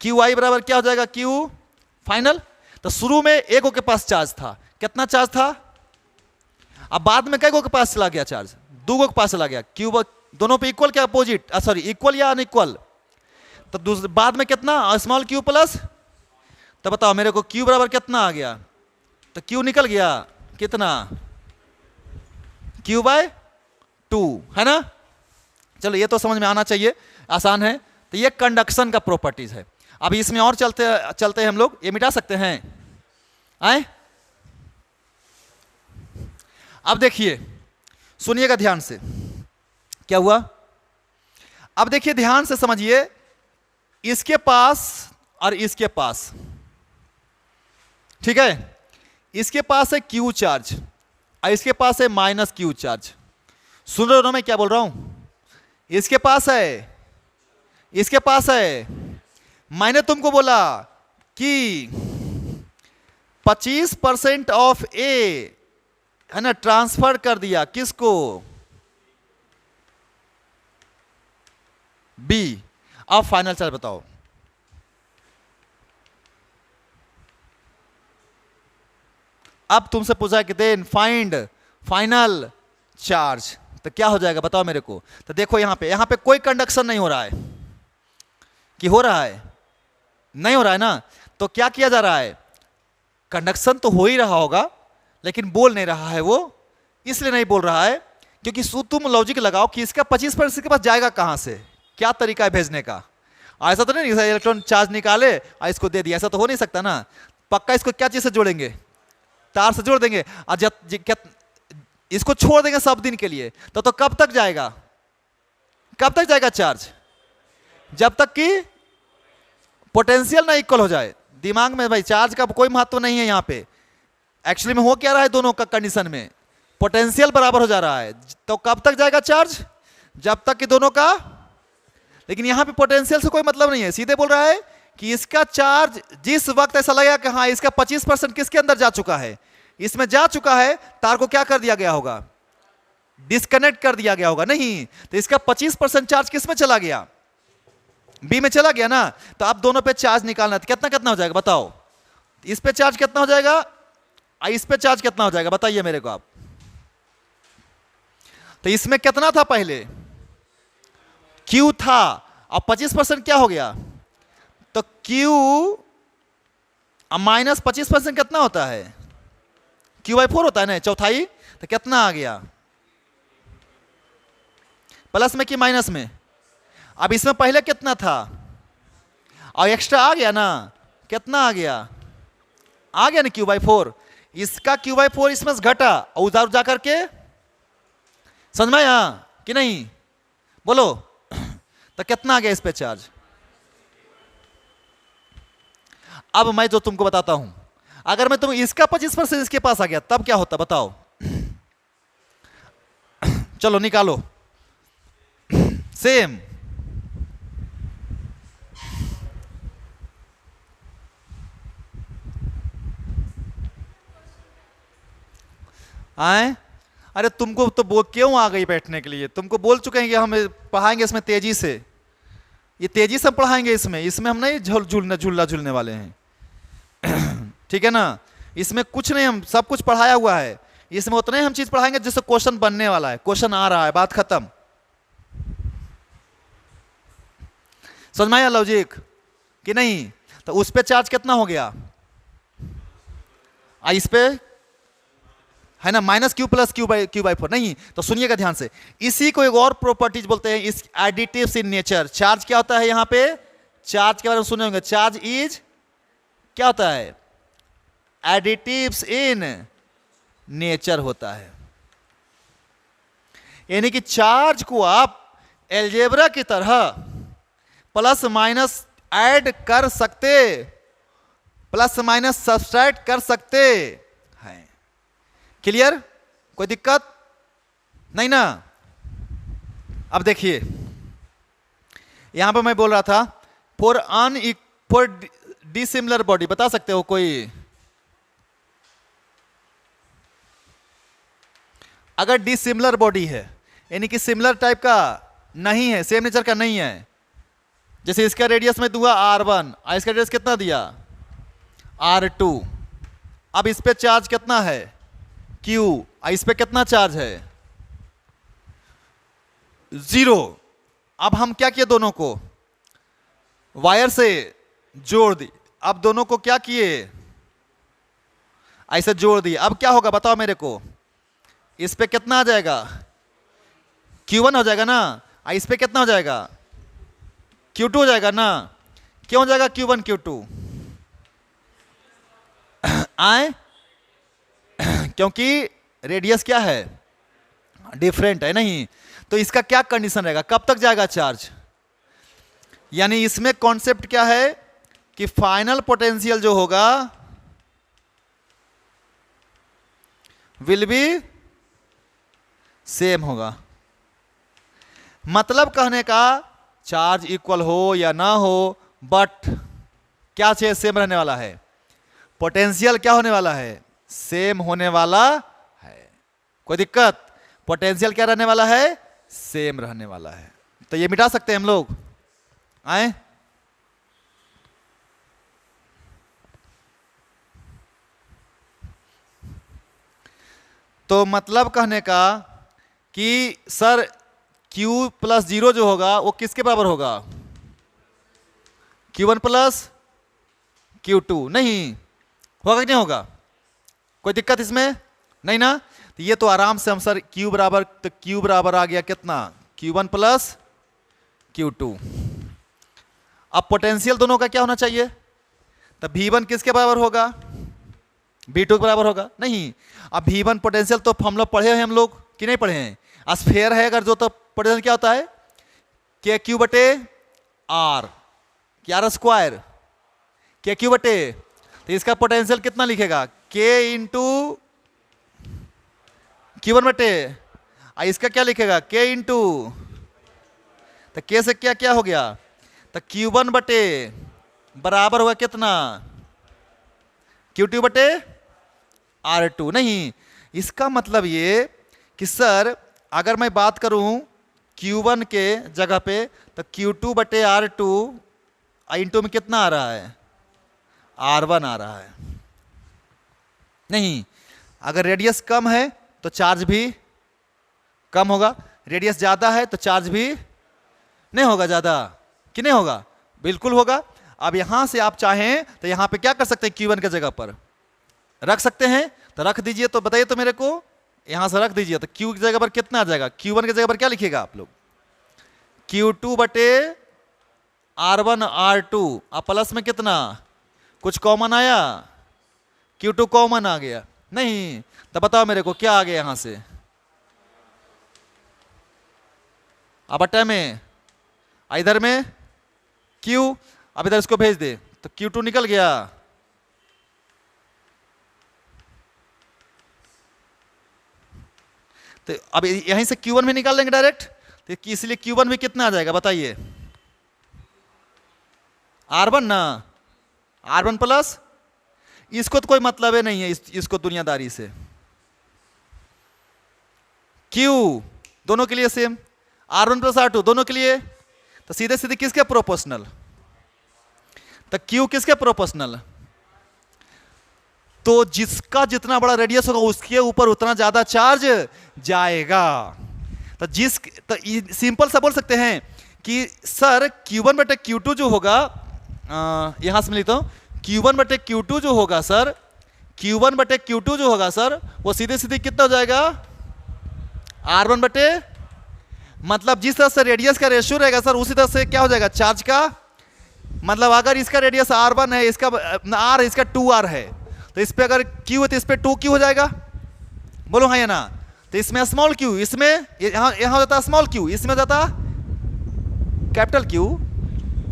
क्यू आई बराबर क्या हो जाएगा? Q final. तो शुरू में एक के पास चार्ज था, कितना चार्ज था? अब बाद में कई गो के पास चला गया चार्ज, 2 गो के पास चला गया, क्यू दोनों पे इक्वल क्या अपोजिट, सॉरी इक्वल या अनइक्वल, तो बाद में कितना स्मॉल क्यू प्लस, तो बताओ मेरे को क्यू बराबर कितना आ गया, तो क्यू निकल गया कितना, क्यू बाय 2, है ना। चलो ये तो समझ में आना चाहिए, आसान है। तो ये कंडक्शन का प्रॉपर्टीज है। अभी इसमें और चलते हैं हम लोग, ये मिटा सकते हैं आए। अब देखिए सुनिएगा ध्यान से, क्या हुआ, अब देखिए ध्यान से समझिए, इसके पास और इसके पास, ठीक है, इसके पास है क्यू चार्ज और इसके पास है माइनस क्यू चार्ज। सुन रहे हो ना मैं क्या बोल रहा हूं, इसके पास है, इसके पास है, मैंने तुमको बोला कि 25% ऑफ ए है ना ट्रांसफर कर दिया किसको, बी। अब फाइनल चार्ज बताओ, अब तुमसे पूछा कि देन फाइंड फाइनल चार्ज, तो क्या हो जाएगा बताओ मेरे को। तो देखो यहां पे कोई कंडक्शन नहीं हो रहा है, कि हो रहा है, नहीं हो रहा है ना, तो क्या किया जा रहा है, कंडक्शन तो हो ही रहा होगा लेकिन बोल नहीं रहा है वो, इसलिए नहीं बोल रहा है क्योंकि तुम लॉजिक लगाओ कि इसका 25% के पास जाएगा कहां से, क्या तरीका है भेजने का। ऐसा तो नहीं इलेक्ट्रॉन चार्ज निकाले और इसको दे दिया, ऐसा तो हो नहीं सकता ना। पक्का इसको क्या चीज से जोड़ेंगे, तार से जोड़ देंगे और इसको छोड़ देंगे सब दिन के लिए, तो कब तक जाएगा, कब तक जाएगा चार्ज, जब तक कि पोटेंशियल ना इक्वल हो जाए। दिमाग में भाई चार्ज का कोई महत्व नहीं है यहाँ पे, एक्चुअली में हो क्या रहा है, दोनों का कंडीशन में पोटेंशियल बराबर हो जा रहा है, तो कब तक जाएगा चार्ज, जब तक कि दोनों का, लेकिन यहाँ पे पोटेंशियल से कोई मतलब नहीं है, सीधे बोल रहा है कि इसका चार्ज जिस वक्त ऐसा लगेगा कि हाँ इसका 25% किसके अंदर जा चुका है, इसमें जा चुका है, तार को क्या कर दिया गया होगा, डिस्कनेक्ट कर दिया गया होगा, नहीं तो इसका 25% चार्ज किस में चला गया, बी में चला गया ना। तो आप दोनों पे चार्ज निकालना, तो कितना कितना हो जाएगा बताओ, इस पे चार्ज कितना हो जाएगा और इस पे चार्ज कितना हो जाएगा बताइए मेरे को आप। तो इसमें कितना था पहले, Q था, अब 25% क्या हो गया, तो Q माइनस 25% कितना होता है, Q/4 होता है ना, चौथाई, तो कितना आ गया, प्लस में कि माइनस में। अब इसमें पहले कितना था और एक्स्ट्रा आ गया ना, कितना आ गया ना Q/4, इसका Q/4 इसमें घटा और उधर जा करके, समझ में आया कि नहीं, बोलो, तो कितना आ गया इस पे चार्ज। अब मैं जो तुमको बताता हूं, अगर मैं तुम इसका 25% इसके पास आ गया तब क्या होता बताओ, चलो निकालो, सेम आए। अरे तुमको तो क्यों आ गई बैठने के लिए, तुमको बोल चुके हैं कि हम पढ़ाएंगे इसमें तेजी से, ये तेजी से पढ़ाएंगे, इसमें हम नहीं झूलना झूलने वाले हैं, ठीक है ना। इसमें कुछ नहीं, हम सब कुछ पढ़ाया हुआ है, इसमें उतने हम चीज पढ़ाएंगे जिससे क्वेश्चन बनने वाला है, क्वेश्चन आ रहा है, बात खत्म। समझ में आया लॉजिक कि नहीं। तो उस पे चार्ज कितना हो गया, इस पे है ना माइनस क्यू प्लस Q/4, नहीं तो सुनिएगा ध्यान से, इसी को एक और प्रॉपर्टीज बोलते हैं, इस एडिटिव्स इन नेचर। चार्ज क्या होता है यहाँ पे, चार्ज के बारे में सुने होंगे, चार्ज इज क्या होता है, एडिटिव्स इन नेचर होता है, यानी कि चार्ज को आप एलजेब्रा की तरह प्लस माइनस ऐड कर सकते, प्लस माइनस सब्सट्रैक्ट कर सकते हैं। क्लियर, कोई दिक्कत नहीं ना। अब देखिए यहां पर मैं बोल रहा था फॉर डिसिमिलर बॉडी, बता सकते हो कोई, अगर डिसिमिलर बॉडी है यानी कि सिमिलर टाइप का नहीं है, सेम नेचर का नहीं है, जैसे इसका रेडियस में दूंगा R1 और इसका रेडियस कितना दिया R2, अब इस पे चार्ज कितना है क्यू, इस पे कितना चार्ज है 0। अब हम क्या किए, दोनों को वायर से जोड़ दी। अब दोनों को क्या किए, ऐसे जोड़ दिए। अब क्या होगा बताओ मेरे को, इस पे कितना आ जाएगा Q1 हो जाएगा ना, इस पे कितना हो जाएगा Q2 हो जाएगा ना। क्यों हो जाएगा Q1 Q2 आए, क्योंकि रेडियस क्या है डिफरेंट है नहीं। तो इसका क्या कंडीशन रहेगा, कब तक जाएगा चार्ज। यानी इसमें कॉन्सेप्ट क्या है कि फाइनल पोटेंशियल जो होगा विल बी सेम होगा। मतलब कहने का चार्ज इक्वल हो या ना हो, बट क्या चीज सेम रहने वाला है, पोटेंशियल क्या होने वाला है, सेम होने वाला है। कोई दिक्कत, पोटेंशियल क्या रहने वाला है, सेम रहने वाला है। तो ये मिटा सकते हैं हम लोग, आए। तो मतलब कहने का कि सर Q प्लस 0 जो होगा वो किसके बराबर होगा, Q1 प्लस Q2, नहीं होगा कि नहीं होगा, कोई दिक्कत इसमें नहीं ना। तो ये तो आराम से हम सर Q बराबर, तो Q बराबर आ गया कितना Q1 प्लस Q2। अब पोटेंशियल दोनों का क्या होना चाहिए, तो V1 किसके बराबर होगा, V2 के बराबर होगा नहीं। अब V1 पोटेंशियल तो हम लोग पढ़े हैं, हम लोग कि नहीं पढ़े हैं, स्फीयर है अगर जो, तो पोटेंशियल क्या होता है KQ बटे R, R स्क्वायर KQ बटे, तो इसका पोटेंशियल कितना लिखेगा K इंटू Q1 बटे, इसका क्या लिखेगा K इंटू, तो K से क्या क्या हो गया, तो Q1 बटे बराबर हुआ कितना Q2 बटे R2। नहीं, इसका मतलब ये कि सर अगर मैं बात करूं Q1 के जगह पे, तो Q2 बटे R2 इंटू में कितना आ रहा है R1 आ रहा है। नहीं, अगर रेडियस कम है तो चार्ज भी कम होगा, रेडियस ज़्यादा है तो चार्ज भी नहीं होगा ज़्यादा, कि नहीं होगा, बिल्कुल होगा। अब यहाँ से आप चाहें तो यहाँ पे क्या कर सकते हैं, Q1 के जगह पर रख सकते हैं, तो रख दीजिए। तो बताइए तो मेरे को, यहाँ से रख दीजिए, तो Q की जगह पर कितना आ जाएगा, Q1 की जगह पर क्या लिखिएगा आप लोग Q2 बटे R1 R2, अब प्लस में कितना कुछ कॉमन आया, Q2 कॉमन आ गया नहीं। तो बताओ मेरे को क्या आ गया यहाँ से, अब बटे में इधर में Q, अब इधर इसको भेज दे तो Q2 निकल गया। तो अब यहीं से Q1 भी निकाल लेंगे डायरेक्ट, तो इसलिए Q1 भी कितना आ जाएगा बताइए, R1 ना, R1 प्लस, इसको तो कोई मतलब है नहीं है इसको दुनियादारी से, Q दोनों के लिए सेम, R1 प्लस R2 दोनों के लिए, तो सीधे सीधे किसके प्रोपोर्शनल, तो Q किसके प्रोपोर्शनल, तो जिसका जितना बड़ा रेडियस होगा उसके ऊपर उतना ज्यादा चार्ज जाएगा। तो सिंपल सा बोल सकते हैं कि सर Q1 बटे Q2 जो होगा, यहां से मैं लिखता हूं Q1 बटे Q2 जो होगा सर, Q1 बटे Q2 जो होगा सर, वो सीधे सीधे कितना हो जाएगा R1 बटे, मतलब जिस तरह से रेडियस का रेशियो रहेगा सर उसी तरह से क्या हो जाएगा चार्ज का। मतलब अगर इसका रेडियस R1 है, इसका R है, इसका 2R है, तो इस पे अगर Q है तो इस पे 2Q हो जाएगा, बोलो हाँ या ना। तो इसमें स्मॉल Q, इसमें यहां हो जाता स्मॉल Q, इसमें हो जाता कैपिटल Q,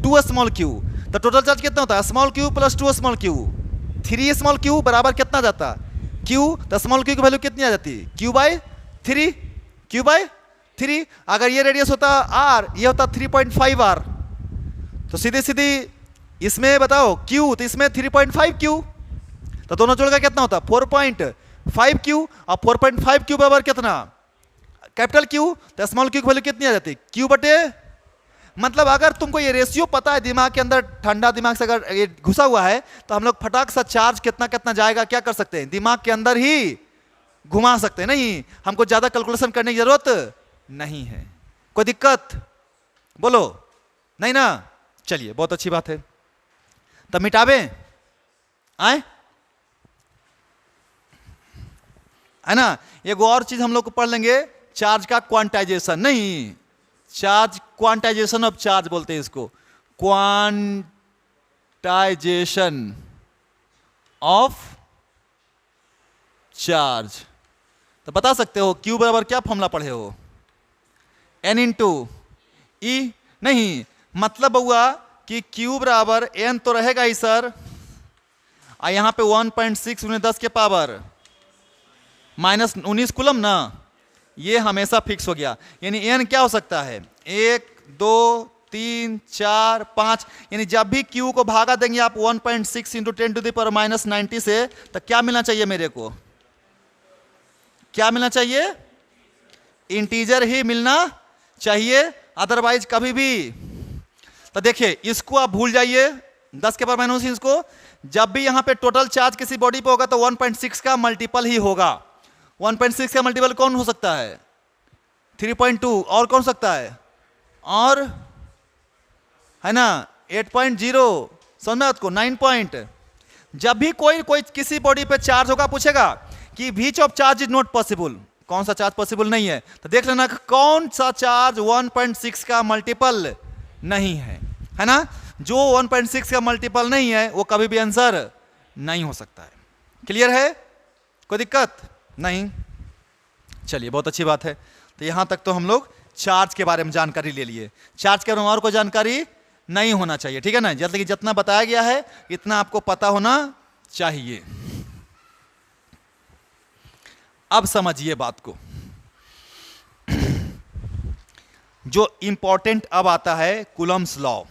2 स्मॉल Q। तो टोटल चार्ज कितना होता है small Q plus 2 small Q, 3 small Q बराबर कितना जाता Q। तो स्मॉल Q की वैल्यू कितनी आ जाती Q बाई 3, Q बाई 3। अगर ये रेडियस होता R, ये होता 3.5 R, तो सीधी सीधी इसमें बताओ Q, तो इसमें 3.5 Q, तो दोनों जोड़ का कितना होता 4.5 Q, और 4.5 Q बराबर कितना कैपिटल Q। तो स्मॉल Q की वैल्यू कितनी आ जाती Q बटे, मतलब अगर तुमको ये रेशियो पता है दिमाग के अंदर, ठंडा दिमाग से अगर ये घुसा हुआ है, तो हम लोग फटाक सा चार्ज कितना कितना जाएगा क्या कर सकते हैं, दिमाग के अंदर ही घुमा सकते हैं, नहीं हमको ज्यादा कैलकुलेशन करने की जरूरत नहीं है। कोई दिक्कत बोलो? नहीं ना? चलिए बहुत अच्छी बात है। तब मिटावे आए है ना। एक और चीज हम लोग को पढ़ लेंगे, चार्ज का क्वांटाइजेशन, नहीं चार्ज क्वांटाइजेशन ऑफ चार्ज बोलते हैं इसको, क्वांटाइजेशन ऑफ चार्ज। तो बता सकते हो Q बराबर क्या फॉर्मूला पढ़े हो? N इंटू ई, नहीं मतलब हुआ कि Q बराबर N तो रहेगा ही सर, और यहां पे 1.6 × 10 के पावर -19 कूलम ना, ये हमेशा फिक्स हो गया। यानी N क्या हो सकता है? 1 2 3 4 5, यानी जब भी Q को भागा देंगे आप 1.6 × 10⁻90 से, तो क्या मिलना चाहिए मेरे को? क्या मिलना चाहिए? इंटीजर ही मिलना चाहिए, अदरवाइज कभी भी। तो देखिए इसको आप भूल जाइए, 10 के पावर -19 को, जब भी यहां पे टोटल चार्ज किसी बॉडी पे होगा तो 1.6 का मल्टीपल ही होगा। 1.6 का मल्टीपल कौन हो सकता है? 3.2, और कौन सकता है? और है ना 8.0, समझ में आपको 9 पॉइंट। जब भी कोई किसी बॉडी पे चार्ज होगा, पूछेगा कि which of charge is not possible, कौन सा चार्ज पॉसिबल नहीं है, तो देख लेना कौन सा चार्ज 1.6 का मल्टीपल नहीं है ना। जो 1.6 का मल्टीपल नहीं है वो कभी भी आंसर नहीं हो सकता है। क्लियर है? कोई दिक्कत नहीं? चलिए बहुत अच्छी बात है। तो यहां तक तो हम लोग चार्ज के बारे में जानकारी ले लिए। चार्ज के बारे में और कोई जानकारी नहीं होना चाहिए, ठीक है ना। जैसे कि जितना बताया गया है इतना आपको पता होना चाहिए। अब समझिए बात को, जो इंपॉर्टेंट अब आता है कूलम्स लॉ।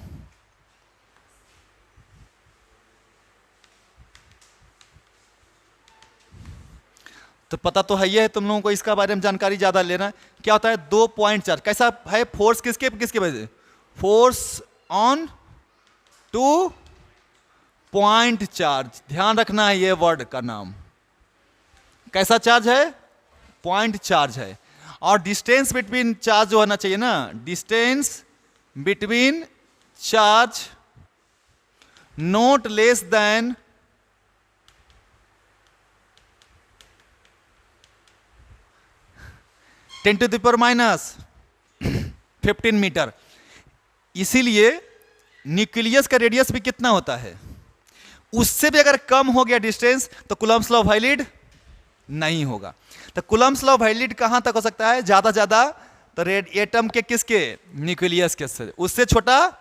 तो पता तो है ये है तुम लोगों को, इसका बारे में जानकारी ज्यादा लेना है। क्या होता है? 2 पॉइंट चार्ज कैसा है? फोर्स किसके किसके वजह से? Force on 2 point charge. ध्यान रखना है ये वर्ड का नाम। कैसा चार्ज है? पॉइंट चार्ज है। और डिस्टेंस बिटवीन चार्ज जो होना चाहिए ना, distance between charge not less than 10⁻15 metre. इसीलिए न्यूक्लियस का रेडियस भी कितना होता है? उससे भी अगर कम हो गया डिस्टेंस तो कूलम्स लॉ वैलिड नहीं होगा। तो कूलम्स लॉ वैलिड कहां तक हो सकता है? ज्यादा ज्यादा तो एटम के किसके? न्यूक्लियस के से, उससे छोटा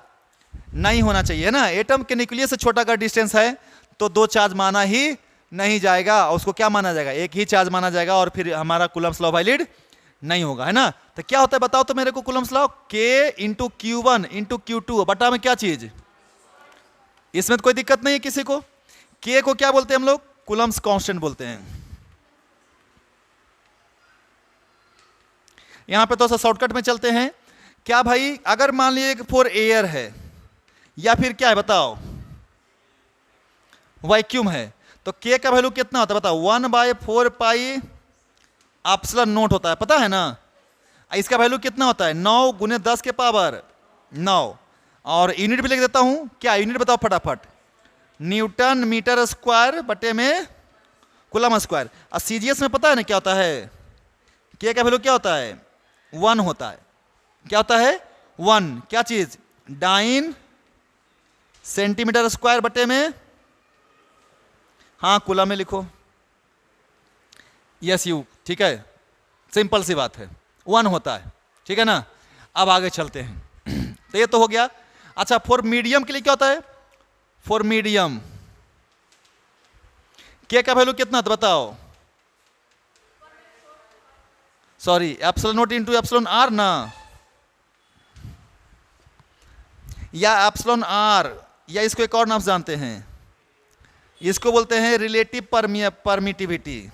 नहीं होना चाहिए ना। एटम के न्यूक्लियस से छोटा अगर डिस्टेंस है तो 2 चार्ज माना ही नहीं जाएगा, उसको क्या माना जाएगा? एक ही चार्ज माना जाएगा, और फिर हमारा कूलम्स लॉ वैलिड नहीं होगा, है ना। तो क्या होता है बताओ तो मेरे को Coulomb's law? K × Q1 × Q2 बटा में क्या चीज? इसमें तो कोई दिक्कत नहीं है किसी को। K को क्या बोलते हैं हम लोग? कूलम्स कांस्टेंट बोलते हैं। यहां पे तो शॉर्टकट में चलते हैं। क्या भाई अगर मान लीजिए कि 4 एयर है या फिर क्या है बताओ? वैक्यूम है, तो K का वैल्यू कितना होता है बताओ? 1/4 पाई एप्सिलॉन नॉट होता है, पता है ना। इसका वैल्यू कितना होता है? 9 × 10 के पावर 9। और यूनिट भी लिख देता हूं, क्या यूनिट बताओ फटाफट? न्यूटन मीटर स्क्वायर बटे में कूलम स्क्वायर। और सीजीएस में पता है ना क्या होता है? K का वैल्यू क्या होता है? 1 होता है। क्या होता है? 1। क्या चीज? डाइन सेंटीमीटर स्क्वायर बटे में, हाँ कूलम में लिखो, यस यू, ठीक है, सिंपल सी बात है, 1 होता है, ठीक है ना। अब आगे चलते हैं। तो ये तो हो गया। अच्छा, फॉर मीडियम के लिए क्या होता है? फॉर मीडियम K का वैल्यू कितना था बताओ? Sorry, epsilon not into epsilon r ना, या एप्सिलॉन आर, या इसको एक और नाम जानते हैं, इसको बोलते हैं रिलेटिव परमिटिविटी।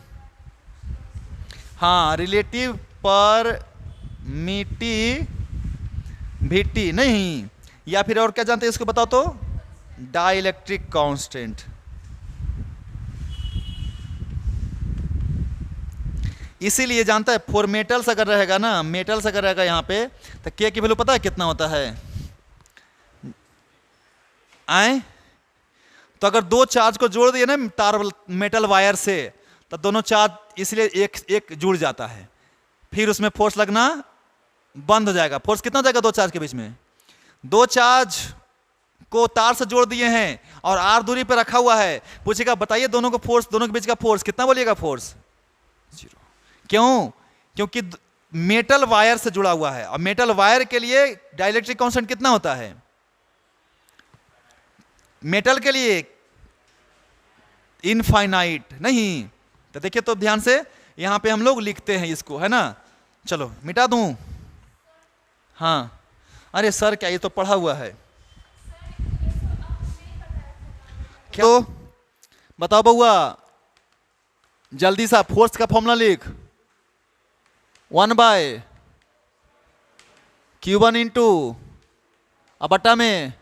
हाँ, रिलेटिव परमिटिविटी नहीं, या फिर और क्या जानते हैं इसको बताओ तो? Dielectric constant. इसीलिए जानता है, फॉर मेटल्स अगर रहेगा ना, मेटल्स अगर रहेगा यहाँ पे, तो के की वैल्यू पता है कितना होता है आए? तो अगर दो चार्ज को जोड़ दिए ना तार मेटल वायर से, तो दोनों चार्ज इसलिए एक एक जुड़ जाता है, फिर उसमें फोर्स लगना बंद हो जाएगा। फोर्स कितना जाएगा दो चार्ज के बीच में? दो चार्ज को तार से जोड़ दिए हैं और आर दूरी पे रखा हुआ है, पूछेगा बताइए दोनों को फोर्स, दोनों के बीच का फोर्स कितना, बोलिएगा फोर्स 0। क्यों? क्योंकि मेटल वायर से जुड़ा हुआ है, और मेटल वायर के लिए डाइलेक्ट्रिक कांस्टेंट कितना होता है? मेटल के लिए इनफाइनाइट नहीं। तो देखिए, तो ध्यान से यहां पे हम लोग लिखते हैं इसको, है ना। चलो मिटा दूं? हाँ, अरे सर क्या, ये तो पढ़ा हुआ है। क्यों बताओ बउआ, जल्दी सा फोर्स का फॉर्मूला लिख। 1/Q1 इंटू बटा में,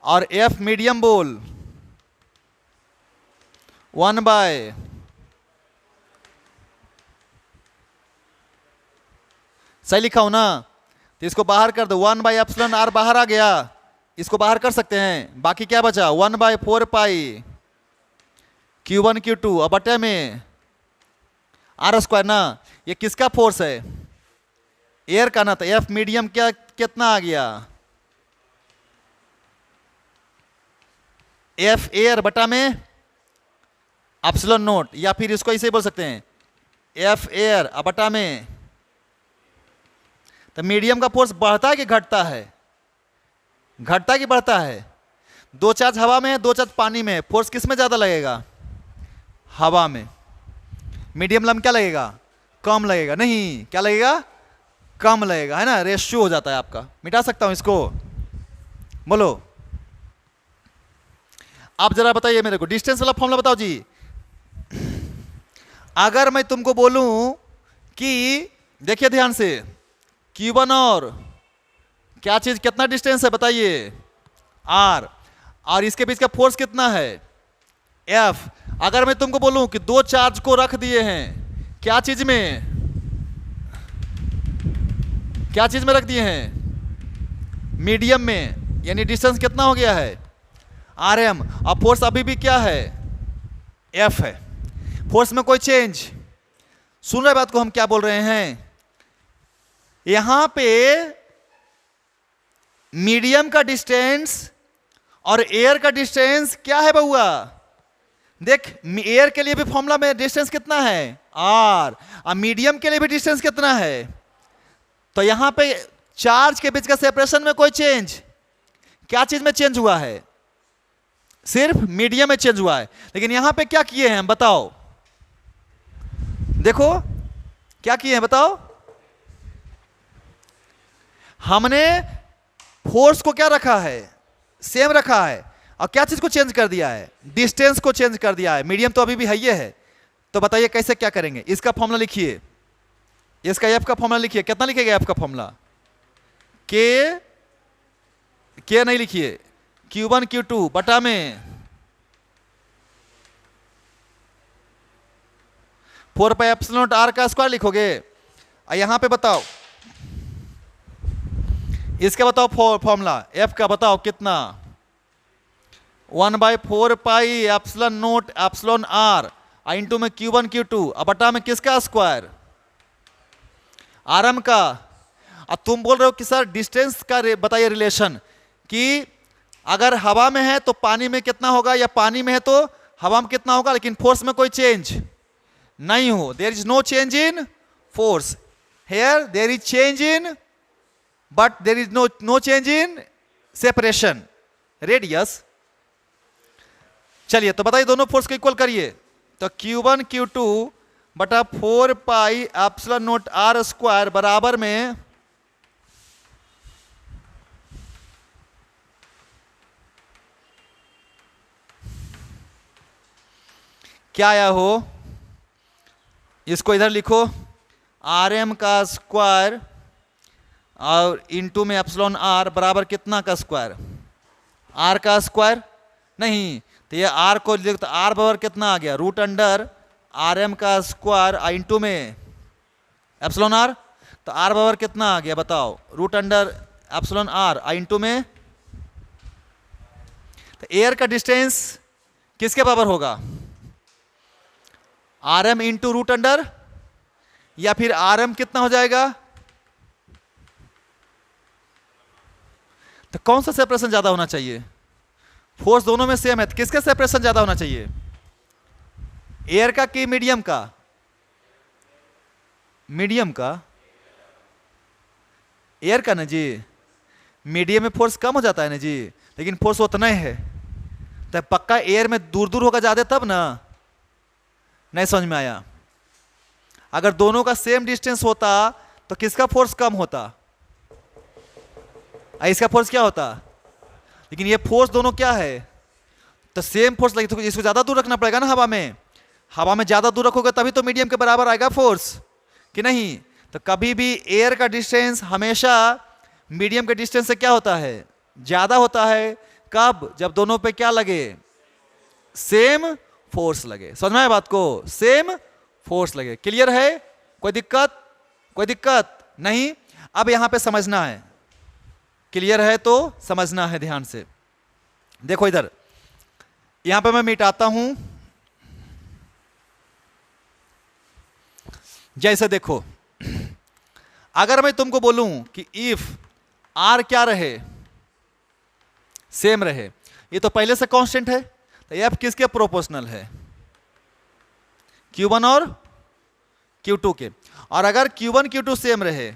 और F मीडियम बोल 1/, सही लिखा हूं ना? तो इसको बाहर कर दो, 1/εr बाहर आ गया, इसको बाहर कर सकते हैं। बाकी क्या बचा? 1/4π Q1 Q2 और बटे में r² ना। ये किसका फोर्स है? एयर का ना। तो F मीडियम क्या कितना आ गया? F एयर बटा में एप्सिलॉन नोट, या फिर इसको ऐसे बोल सकते हैं F एयर बटा में। तो मीडियम का फोर्स बढ़ता है कि घटता है? घटता है कि बढ़ता है? दो चार्ज हवा में है, दो चार्ज पानी में है, फोर्स किस में ज्यादा लगेगा? हवा में। मीडियम लम क्या लगेगा? कम लगेगा। नहीं, क्या लगेगा? कम लगेगा, है ना। रेशियो हो जाता है आपका। मिटा सकता हूं इसको? बोलो आप जरा बताइए मेरे को, डिस्टेंस वाला फॉर्मूला बताओ जी। अगर मैं तुमको बोलूं कि देखिए ध्यान से, Q1 और क्या चीज कितना डिस्टेंस है बताइए? R, और इसके बीच का फोर्स कितना है? F। अगर मैं तुमको बोलूं कि दो चार्ज को रख दिए हैं, क्या चीज में? क्या चीज में रख दिए हैं? मीडियम में, यानी डिस्टेंस कितना हो गया है? RM। और फोर्स अभी भी क्या है? F है। फोर्स में कोई चेंज, सुन रहे बात को हम क्या बोल रहे हैं? यहां पे मीडियम का डिस्टेंस और एयर का डिस्टेंस क्या है बउआ? देख, एयर के लिए भी फॉर्मूला में डिस्टेंस कितना है? R। और मीडियम के लिए भी डिस्टेंस कितना है? तो यहां पे चार्ज के बीच का सेपरेशन में कोई चेंज, क्या चीज में चेंज हुआ है? सिर्फ मीडियम में चेंज हुआ है। लेकिन यहां पे क्या किए हैं बताओ? देखो क्या किए हैं बताओ? हमने फोर्स को क्या रखा है? सेम रखा है। और क्या चीज को चेंज कर दिया है? डिस्टेंस को चेंज कर दिया है। मीडियम तो अभी भी है ये है। तो बताइए कैसे क्या करेंगे? इसका फॉर्मूला लिखिए, इसका F का फॉर्मूला लिखिए। कितना लिखेगा F का फॉर्मूला? के नहीं लिखिए, Q1 Q2 बटा में 4πε0r का स्क्वायर लिखोगे। यहां पे बताओ, इसका बताओ फॉर्मूला F का बताओ कितना? 1/4πε0r इंटू में Q1 Q2 और बटा में किसका स्क्वायर? RM का। और तुम बोल रहे हो कि सर डिस्टेंस का बताइए रिलेशन, कि अगर हवा में है तो पानी में कितना होगा, या पानी में है तो हवा में कितना होगा, लेकिन फोर्स में कोई चेंज नहीं हो। There is no change in force. Here there is change in, but there is no change in separation radius. चलिए तो बताइए दोनों फोर्स को इक्वल करिए। तो Q1 Q2 बटा 4πε0r स्क्वायर बराबर में क्या आया हो? इसको इधर लिखो, RM का स्क्वायर और इंटू में एप्सिलॉन R बराबर कितना का स्क्वायर? R का स्क्वायर नहीं, तो ये R को लिख, तो R बराबर कितना आ गया? √√/2 आर एम का स्क्वायर आई इंटू में एप्सिलॉन आर, तो आर बराबर कितना आ गया बताओ, root under epsilon r i into में। तो एयर का डिस्टेंस किसके बराबर होगा, r m into root under, या फिर आर एम कितना हो जाएगा, तो कौन सा सेपरेशन ज्यादा होना चाहिए, फोर्स दोनों में सेम है तो किसका सेपरेशन ज्यादा होना चाहिए, एयर का कि मीडियम का, मीडियम का, एयर का ना जी, मीडियम में फोर्स कम हो जाता है ना जी, लेकिन फोर्स उतना ही है, तो पक्का एयर में दूर दूर होगा ज्यादा तब ना, नहीं समझ में आया। अगर दोनों का सेम डिस्टेंस होता तो किसका फोर्स कम होता, इसका फोर्स क्या होता, लेकिन ये फोर्स दोनों क्या है, तो सेम फोर्स लगी, तो इसको ज्यादा दूर रखना पड़ेगा ना हवा में, हवा में ज्यादा दूर रखोगे तभी तो मीडियम के बराबर आएगा फोर्स कि नहीं। तो कभी भी एयर का डिस्टेंस हमेशा मीडियम के डिस्टेंस से क्या होता है, ज्यादा होता है, कब, जब दोनों पे क्या लगे, सेम फोर्स लगे। समझ में आया बात को, सेम फोर्स लगे। क्लियर है, कोई दिक्कत, कोई दिक्कत नहीं। अब यहां पे समझना है, क्लियर है तो समझना है ध्यान से। देखो इधर, यहां पे मैं मिटाता हूं, जैसे देखो, अगर मैं तुमको बोलूं कि इफ आर क्या रहे, सेम रहे, ये तो पहले से कांस्टेंट है, तो एफ किसके प्रोपोर्शनल है, Q1 और Q2 के, और अगर Q1 Q2 सेम रहे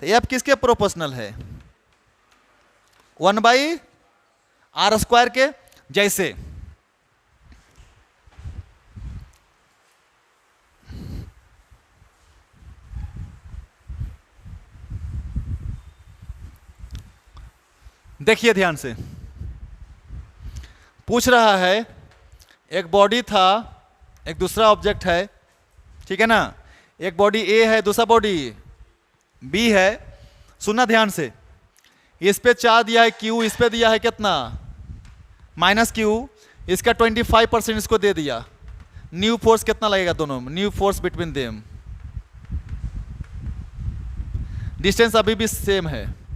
तो एफ किसके प्रोपोर्शनल है, 1/r² के। जैसे देखिए ध्यान से, पूछ रहा है एक बॉडी था, एक दूसरा ऑब्जेक्ट है, ठीक है ना, एक बॉडी ए है, दूसरा बॉडी बी है। सुनना ध्यान से, इस पे चार्ज दिया है Q, इस पे दिया है कितना, -Q, इसका 25% इसको दे दिया। न्यू फोर्स कितना लगेगा दोनों में, new force between them, distance अभी भी सेम है।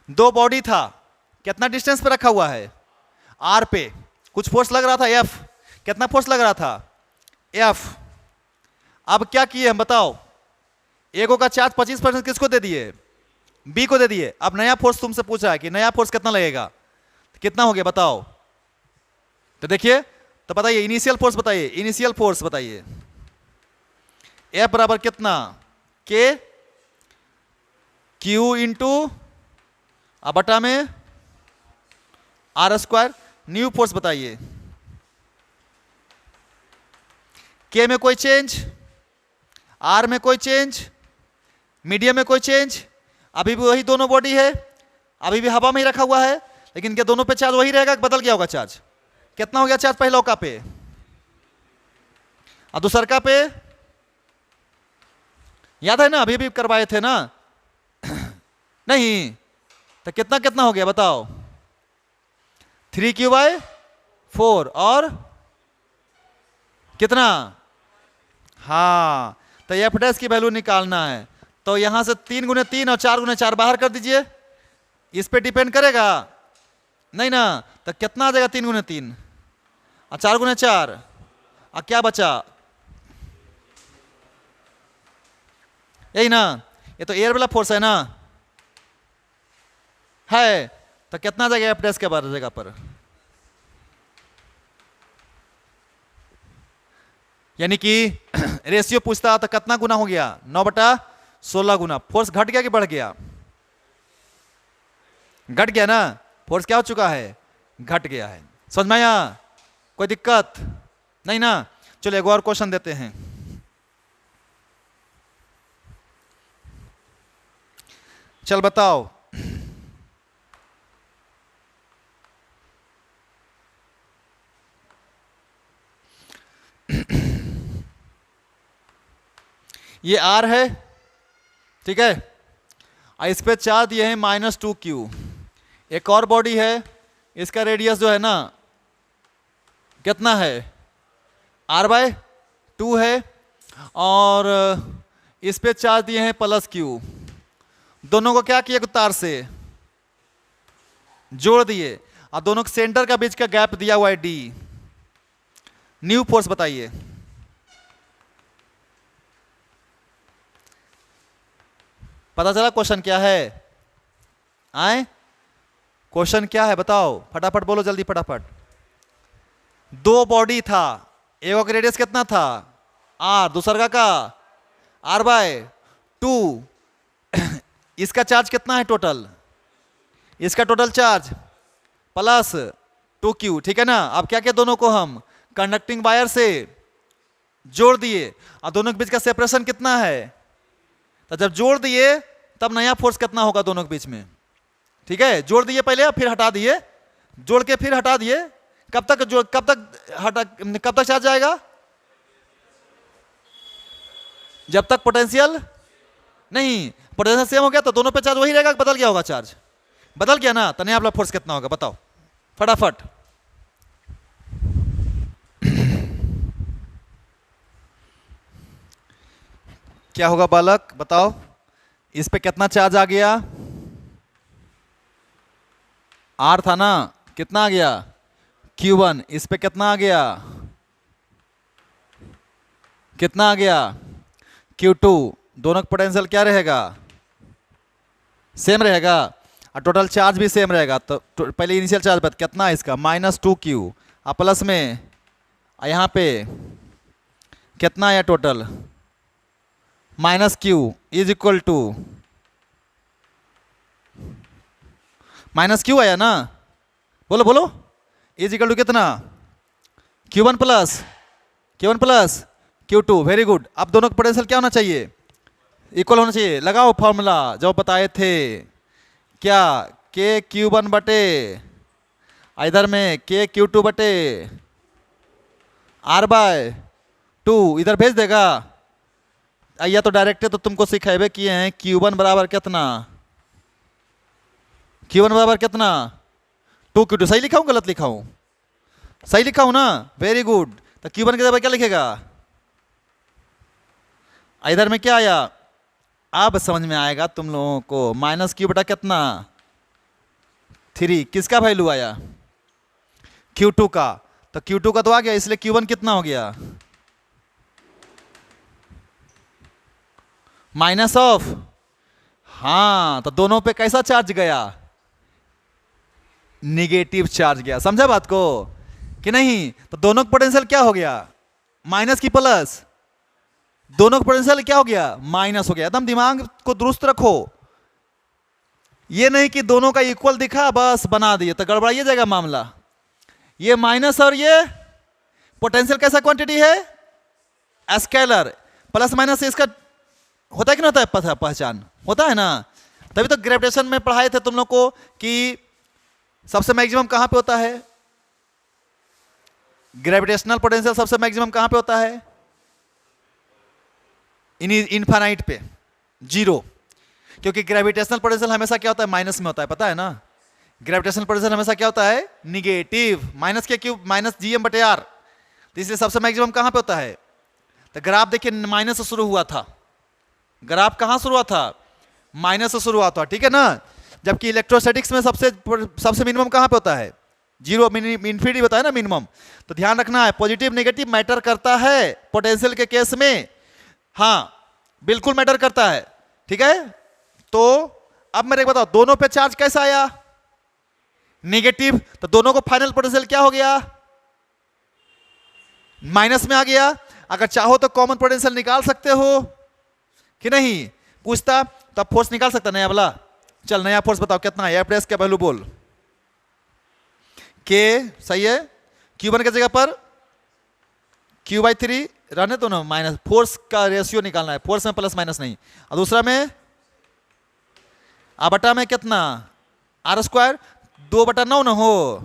दो बॉडी था, कितना डिस्टेंस पे रखा हुआ है, आर पे कुछ फोर्स लग रहा था, एफ, कितना फोर्स लग रहा था, एफ। अब क्या किए हम बताओ, एगो का चार्ज 25% किसको दे दिए, बी को दे दिए। अब नया फोर्स तुमसे पूछ रहा है कि नया फोर्स कितना लगेगा, तो कितना हो गया बताओ, तो देखिए, तो बताइए इनिशियल फोर्स बताइए, इनिशियल फोर्स बताइए, एफ बराबर कितना, के क्यू इंटू बटा में r²। न्यू फोर्स बताइए, के में कोई चेंज, आर में कोई चेंज, मीडियम में कोई चेंज, अभी भी वही दोनों बॉडी है, अभी भी हवा में ही रखा हुआ है, लेकिन क्या दोनों पे चार्ज वही रहेगा, बदल गया होगा चार्ज, कितना हो गया चार्ज पहला का पे और दूसर का पे, याद है ना, अभी भी करवाए थे ना नहीं, तो कितना कितना हो गया बताओ, 3Q/4 और कितना, हाँ, तो एफ डैश की वैल्यू निकालना है, तो यहां से 3 × 3 और 4 × 4 बाहर कर दीजिए, इस पे डिपेंड करेगा नहीं ना, तो कितना आ जाएगा, 3 × 3 और 4 × 4 और क्या बचा, यही ना, ये तो एयर वाला फोर्स है ना, है, तो कितना आ जाएगा एफ डैश के बाहर जगह पर, यानी कि रेशियो पूछता तो कितना गुना हो गया, 9/16 गुना। फोर्स घट गया कि बढ़ गया, घट गया ना, फोर्स क्या हो चुका है, घट गया है। समझ में आया, कोई दिक्कत नहीं ना। चलो एक और क्वेश्चन देते हैं, चल बताओ, ये आर है, ठीक है, और इस पे चार्ज दिए हैं -2Q। एक और बॉडी है, इसका रेडियस जो है ना कितना है, r/2 है, और इस पे चार्ज दिए हैं प्लस q। दोनों को क्या किया, तार से जोड़ दिए, और दोनों के सेंटर का बीच का गैप दिया हुआ है d। न्यू फोर्स बताइए। पता चला क्वेश्चन क्या है? आए, क्वेश्चन क्या है बताओ, फटाफट बोलो जल्दी फटाफट। दो बॉडी था, एक का रेडियस कितना था r, दूसरा का r/2। इसका चार्ज कितना है टोटल, इसका टोटल चार्ज प्लस 2q, ठीक है ना। अब क्या किया, दोनों को हम कंडक्टिंग वायर से जोड़ दिए, और दोनों के बीच का सेपरेशन कितना है, तो जब जोड़ दिए तब नया फोर्स कितना होगा दोनों के बीच में, ठीक है। जोड़ दिए पहले, फिर हटा दिए, जोड़ के फिर हटा दिए, कब तक चार्ज जाएगा, जब तक पोटेंशियल नहीं, पोटेंशियल सेम हो गया तो दोनों पे चार्ज वही रहेगा, बदल गया होगा चार्ज, बदल गया ना, तो नया वाला फोर्स कितना होगा बताओ फटाफट। क्या होगा बालक बताओ, इस पे कितना चार्ज आ गया, r था ना, कितना आ गया q1, इस पे कितना आ गया, कितना आ गया q2। दोनों का पोटेंशियल क्या रहेगा, सेम रहेगा, और टोटल चार्ज भी सेम रहेगा। तो पहले इनिशियल चार्ज पर कितना है इसका, -2q, और प्लस में यहाँ पे कितना आया total, -q is equal to -q आया ना, बोलो बोलो, इज इक्वल टू कितना, q1 plus q2। Very good. अब दोनों का पोटेंशियल क्या होना चाहिए, इक्वल होना चाहिए। लगाओ फॉर्मूला जो बताए थे, क्या k/q1 बटे, इधर में k/q2 बटे r/2, इधर भेज देगा। या तो डायरेक्ट तो तुमको सिखाए किए हैं, q1 बराबर कितना, q1 बराबर कितना 2q2। सही लिखा हूं गलत लिखा हूं, सही लिखा हूं ना, वेरी गुड। तो q1 की जगह क्या लिखेगा, इधर में क्या आया, अब समझ में आएगा तुम लोगों को, -q बटा कितना 3, किसका वैल्यू आया, q2 का। तो q2 का तो आ गया, इसलिए q1 कितना हो गया, माइनस ऑफ, हाँ, तो दोनों पे कैसा चार्ज गया, निगेटिव चार्ज गया। समझा बात को कि नहीं। तो दोनों का पोटेंशियल क्या हो गया, माइनस की प्लस, दोनों का पोटेंशियल क्या हो गया, माइनस हो गया। एकदम दिमाग को दुरुस्त रखो, ये नहीं कि दोनों का इक्वल दिखा बस बना दिए, तो गड़बड़ाइए जाएगा मामला। ये माइनस और ये पोटेंशियल कैसा क्वांटिटी है, स्केलर, प्लस माइनस इसका होता है कि नहीं होता है, पता पहचान होता है ना। तभी तो ग्रेविटेशन में पढ़ाए थे तुम लोग को कि सबसे मैक्सिमम कहां पे होता है, ग्रेविटेशनल पोटेंशियल सबसे मैक्सिमम कहां पे होता है, इनफाइनाइट पे, 0। क्योंकि ग्रेविटेशनल पोटेंशियल हमेशा क्या होता है, माइनस में होता है, पता है ना। ग्रेविटेशनल पोटेंशियल हमेशा क्या होता है, निगेटिव, माइनस के क्यूब -gm/r। तो इसलिए सबसे मैक्सिमम कहां पे होता है, तो ग्राफ देखिए माइनस से शुरू हुआ था, ग्राफ कहां शुरू हुआ था, माइनस से शुरू हुआ था, ठीक है ना। जबकि इलेक्ट्रोस्टैटिक्स में सबसे मिनिमम कहां पे होता है, 0, इन्फिनिटी होता है ना मिनिमम। तो ध्यान रखना है, पॉजिटिव नेगेटिव मैटर करता है पोटेंशियल के केस में, हाँ बिल्कुल मैटर करता है, ठीक है। तो अब मेरे बताओ, दोनों पे चार्ज कैसा आया, नेगेटिव, तो दोनों को फाइनल पोटेंशियल क्या हो गया, माइनस में आ गया। अगर चाहो तो कॉमन पोटेंशियल निकाल सकते हो कि नहीं, पूछता तब फोर्स निकाल सकता नया वाला। चल नया फोर्स बताओ कितना है, एफ का वैल्यू बोल, के सही है, q1 की जगह पर q/3 रहने तो ना, माइनस फोर्स का रेशियो निकालना है, फोर्स में प्लस माइनस नहीं। और दूसरा में बटा में कितना, r², 2/9 ना हो,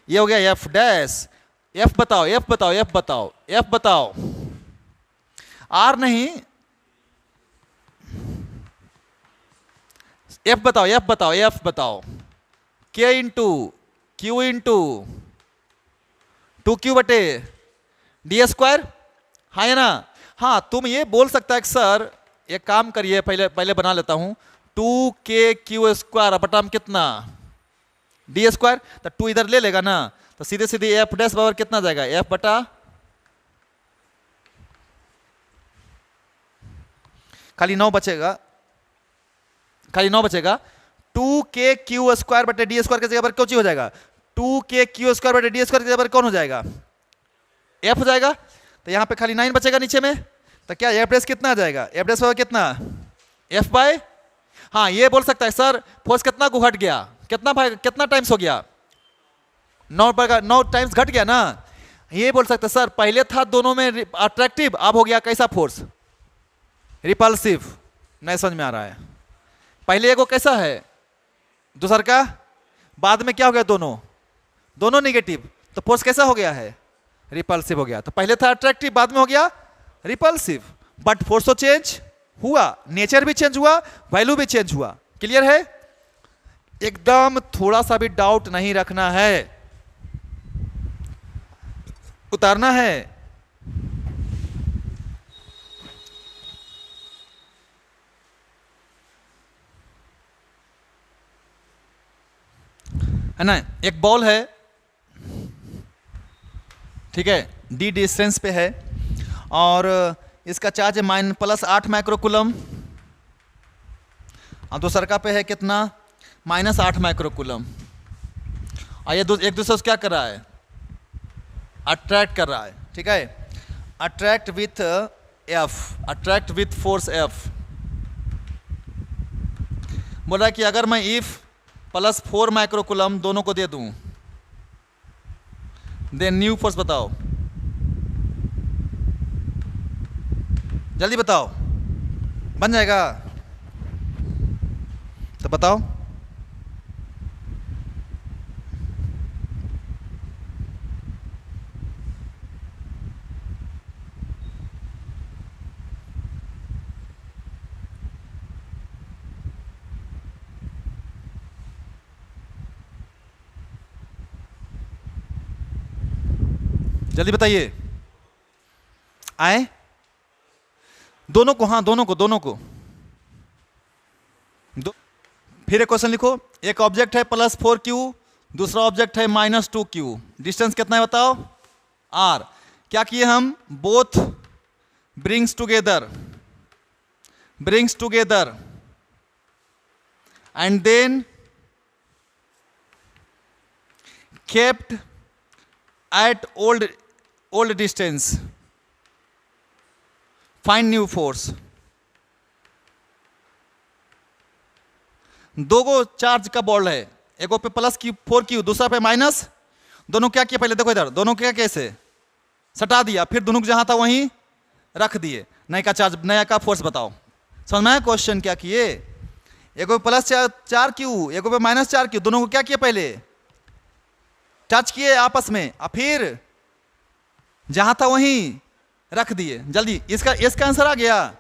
ये हो गया f डैश। f बताओ, f बताओ, f बताओ, f बताओ, r नहीं, f बताओ, f बताओ, f बताओ, के इंटू क्यू इंटू 2q बटे डी स्क्वायर, हाँ है ना। हाँ तुम ये बोल सकता है कि सर एक काम करिए, पहले बना लेता हूं, 2k/q² बटा में कितना डी स्क्वायर, तो 2 इधर ले लेगा ना, तो सीधे सीधे एफ डैश बराबर कितना जाएगा, एफ बटा खाली 9 बचेगा, खाली 9 बचेगा। 2k/q² बटे डी स्क्वायर की जगह पर कौन सी हो जाएगा, 2k/q² बटे डी स्क्वायर की जगह पर कौन हो जाएगा, एफ हो जाएगा। तो यहां पे खाली 9 बचेगा नीचे में, तो क्या एफ डैश कितना आ जाएगा, एफ डैश बराबर कितना, एफ बाय, हाँ ये बोल सकता है सर फोर्स कितना को घट गया, कितना टाइम्स हो गया, 9 टाइम्स घट गया ना। ये बोल सकते सर पहले था दोनों में अट्रैक्टिव, अब हो गया कैसा फोर्स, रिपल्सिव। नहीं समझ में आ रहा है, पहले एगो कैसा है, दूसर का बाद में क्या हो गया, दोनों नेगेटिव, तो फोर्स कैसा हो गया है, रिपल्सिव हो गया। तो पहले था अट्रैक्टिव, बाद में हो गया रिपल्सिव, बट फोर्स तो चेंज हुआ, नेचर भी चेंज हुआ, वैल्यू भी चेंज हुआ। क्लियर है, एकदम थोड़ा सा भी डाउट नहीं रखना है, उतारना है। है ना, एक बॉल है, ठीक है, डी डिस्टेंस पे है और इसका चार्ज है +8 माइक्रोकूलम, और दूसर का पे है कितना, -8 माइक्रोकूलम। और ये एक दूसरे से क्या कर रहा है, अट्रैक्ट कर रहा है, ठीक है, attract with F, attract with force F. बोला कि अगर मैं इफ +4 माइक्रोकूलम दोनों को दे दूं, देन न्यू फोर्स बताओ, जल्दी बताओ, बन जाएगा तो बताओ। जल्दी बताइए, आए दोनों को, हाँ दोनों को फिर एक क्वेश्चन लिखो, एक ऑब्जेक्ट है +4q, दूसरा ऑब्जेक्ट है -2q, डिस्टेंस कितना है बताओ, r। क्या किए हम, both brings together and then kept at old distance, find new force. दो गो चार्ज का बॉल है, एक पे +4q, दूसरा पे माइनस, दोनों क्या किए पहले देखो इधर, दोनों क्या कैसे सटा दिया, फिर दोनों को जहां था वहीं रख दिए, नया का चार्ज, नया का फोर्स बताओ। समझ में क्वेश्चन क्या किए, एक पे +4q, एक पे -4q, दोनों को क्या किए पहले टच किए आपस में, और फिर जहां था वहीं रख दिए। जल्दी इसका आंसर आ गया,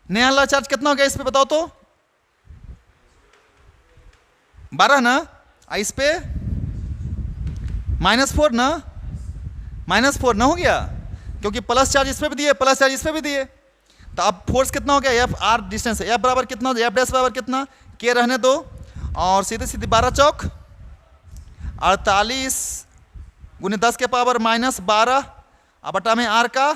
नया वाला चार्ज कितना हो गया इस पे बताओ तो, 12 ना, इस पे -4 ना, -4 ना हो गया, क्योंकि प्लस चार्ज इस पे भी दिए, प्लस चार्ज इस पे भी दिए। तो अब फोर्स कितना हो गया, एफ आर डिस्टेंस, एफ बराबर कितना, एफ डैश बराबर कितना, के रहने दो, और सीधे सीधे 12 चौक 48 × 10⁻⁻12 बटा में आर का।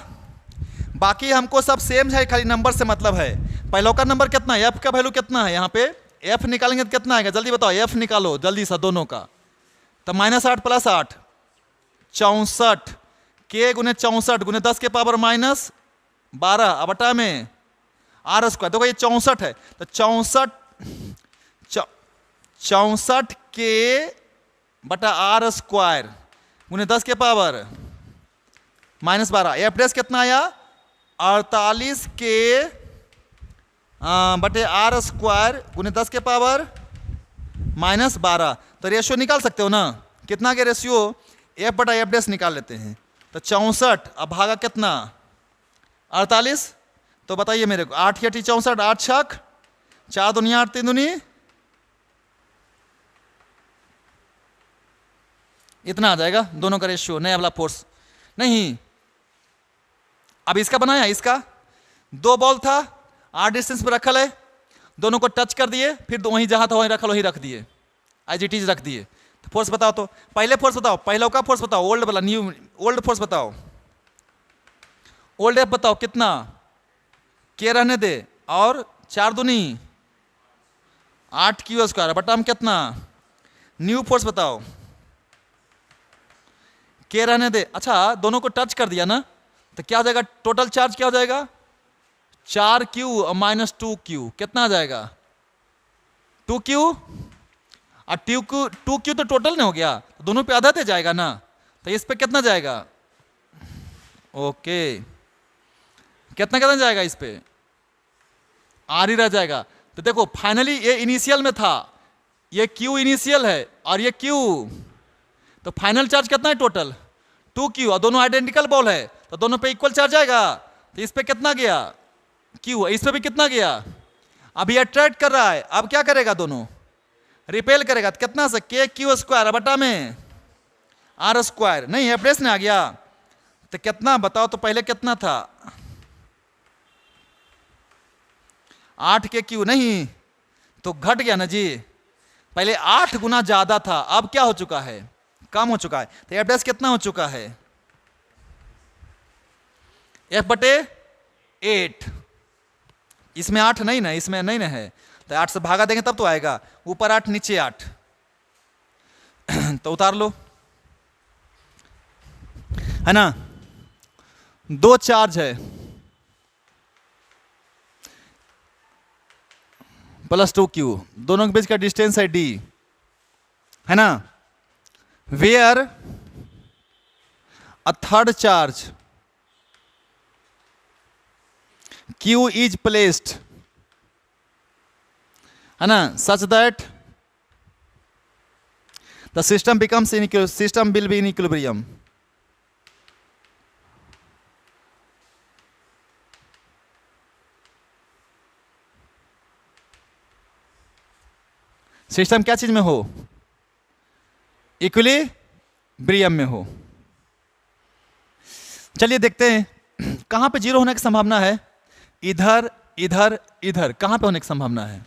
बाकी हमको सब सेम है, खाली नंबर से मतलब है। पहले का नंबर कितना है, एफ का वैल्यू कितना है, यहाँ पे एफ निकालेंगे तो कितना आएगा, जल्दी बताओ, एफ निकालो जल्दी सा दोनों का। तो -8 + 8 64, के × 64 × 10⁻⁻12 बटा में r²। देखो ये 64 है, तो 64 के बटा r² × 10⁻⁻12। एफ डैश कितना आया, 48 के बटे r² × 10⁻⁻12। तो रेशियो निकाल सकते हो ना, कितना के रेशियो, एफ बटा एफ डैश निकाल लेते हैं। तो 64 अब भागा कितना 48, तो बताइए मेरे को, 8 × 64, 8 × 6 4 × 2 = 8, 3 × 2 = इतना आ जाएगा दोनों का रेशियो, नया वाला फोर्स नहीं। अब इसका बनाया, इसका 2 बॉल था, r डिस्टेंस पे रखल है, दोनों को टच कर दिए, फिर वहीं जहां था वहीं रखल वहीं रख दिए, एज इट इज रख दिए। तो फोर्स बताओ, तो पहले फोर्स बताओ, पहले का फोर्स बताओ, ओल्ड वाला, न्यू ओल्ड फोर्स बताओ, ओल्ड एफ बताओ कितना, के रहने दे, और 4 दूनी 8 क्यू स्क्वायर बटा में कितना, न्यू फोर्स बताओ, के रहने दे। अच्छा दोनों को टच कर दिया ना, तो क्या हो जाएगा, टोटल चार्ज क्या हो जाएगा, 4Q माइनस 2Q, कितना आ जाएगा 2Q, और 2Q तो टोटल नहीं हो गया, तो दोनों पे आधा दे जाएगा ना, तो इस पे कितना जाएगा, ओके, कितना कितना जाएगा इस पे, R ही रह जाएगा। तो देखो फाइनली ये इनिशियल में था, ये Q इनिशियल है और ये Q, तो फाइनल चार्ज कितना है टोटल 2Q, और दोनों आइडेंटिकल बॉल है तो दोनों पे इक्वल चार्ज आएगा, तो इस पे कितना गया Q, इस पे भी कितना गया, अभी अट्रैक्ट कर रहा है, अब क्या करेगा, दोनों रिपेल करेगा, तो कितना से KQ स्क्वायर बटा में R स्क्वायर, नहीं एप्रेस में आ गया, तो कितना बताओ, तो पहले कितना था 8KQ, नहीं तो घट गया ना जी, पहले 8 गुना ज्यादा था, अब क्या हो चुका है, कम हो चुका है, तो एफ कितना हो चुका है, F/8, इसमें 8 नहीं ना, इसमें नहीं ना है, तो 8 से भागा देंगे तब तो आएगा, ऊपर 8 नीचे 8 तो उतार लो, है ना, 2 चार्ज है प्लस 2Q, दोनों के बीच का डिस्टेंस है D, है ना, where a third charge Q is placed, है ना, such that the system becomes system will be in equilibrium. System क्या चीज में हो, इक्विलिब्रियम में हो। चलिए देखते हैं कहां पे जीरो होने की संभावना है, इधर इधर इधर, कहां पे होने की संभावना है,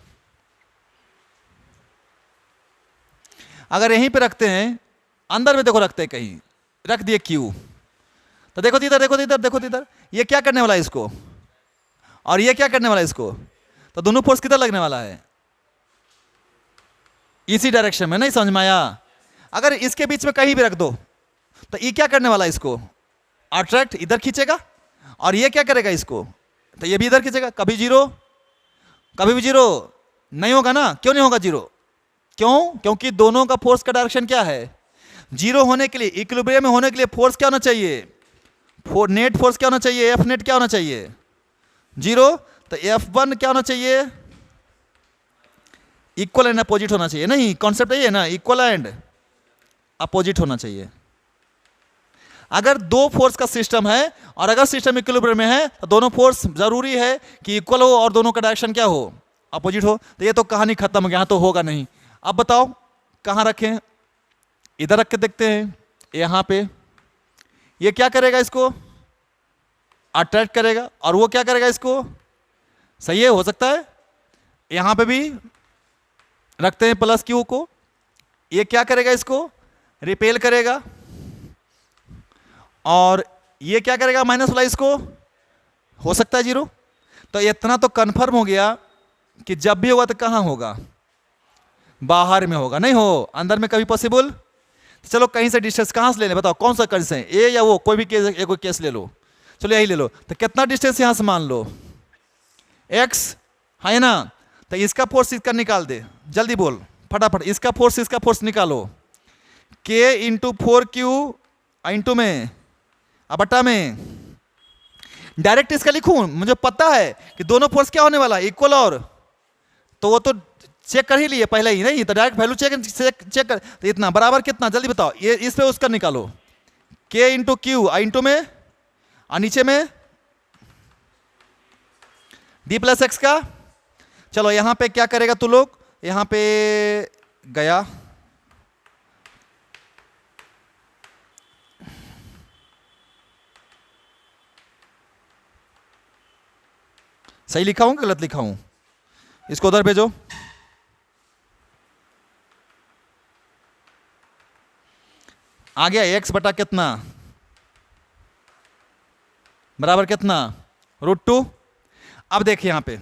अगर यहीं पे रखते हैं, अंदर में देखो रखते हैं, कहीं रख दिए Q, तो देखो इधर, देखो इधर, देखो इधर, ये क्या करने वाला है इसको, और ये क्या करने वाला है इसको, तो दोनों फोर्स किधर लगने वाला है, इसी डायरेक्शन में, नहीं समझ में आया। अगर इसके बीच में कहीं भी रख दो, तो ये क्या करने वाला है इसको, अट्रैक्ट इधर खींचेगा, और ये क्या करेगा इसको, तो ये भी इधर खींचेगा, कभी जीरो, कभी भी जीरो नहीं होगा ना, क्यों नहीं होगा जीरो, क्यों, क्योंकि दोनों का फोर्स का डायरेक्शन क्या है, जीरो होने के लिए, इक्विलिब्रियम में होने के लिए फोर्स क्या होना चाहिए, नेट फोर्स क्या होना चाहिए, एफ नेट क्या होना चाहिए, जीरो, तो F1 क्या होना चाहिए, इक्वल एंड अपोजिट होना चाहिए, नहीं कॉन्सेप्ट यही है ना, इक्वल एंड अपोजिट होना चाहिए। अगर दो फोर्स का सिस्टम है और अगर सिस्टम इक्विलिब्रियम में है, तो दोनों फोर्स जरूरी है कि इक्वल हो और दोनों का डायरेक्शन क्या हो, अपोजिट हो। तो ये तो कहानी खत्म हो गया, यहाँ तो होगा नहीं। अब बताओ कहाँ रखें, इधर रख के देखते हैं, यहाँ पे ये क्या करेगा, इसको अट्रैक्ट करेगा, और वो क्या करेगा इसको, सही है, हो सकता है यहाँ पे भी रखते हैं प्लस Q को, ये क्या करेगा, इसको रिपेल करेगा, और ये क्या करेगा माइनस वाला, इसको हो सकता है जीरो। तो इतना तो कंफर्म हो गया कि जब भी होगा तो कहाँ होगा, बाहर में होगा, नहीं हो अंदर में कभी पॉसिबल। चलो कहीं से डिस्टेंस कहाँ से ले लें, बताओ कौन सा केस है, ए या वो, कोई भी केस, एक कोई केस ले लो, चलो यही ले लो। तो कितना डिस्टेंस यहाँ से मान लो, x है ना, तो इसका फोर्स इसका निकाल दे, जल्दी बोल फटाफट, इसका फोर्स निकालो, k इंटू 4Q इंटू में बटा में, डायरेक्ट इसका लिखूं, मुझे पता है कि दोनों फोर्स क्या होने वाला है, इक्वल, और तो वो तो चेक कर ही लिए पहले ही, नहीं तो डायरेक्ट वैल्यू चेक कर, तो इतना बराबर कितना, जल्दी बताओ, ये इस पे उसका निकालो, k इंटू Q इंटू में, और नीचे में d प्लस एक्स का। चलो यहां पे क्या करेगा तू लोग, यहां पे गया सही लिखा हूं कि गलत लिखा हूं? इसको उधर भेजो। आ गया x बटा कितना बराबर कितना √2। अब देखिए यहां पे,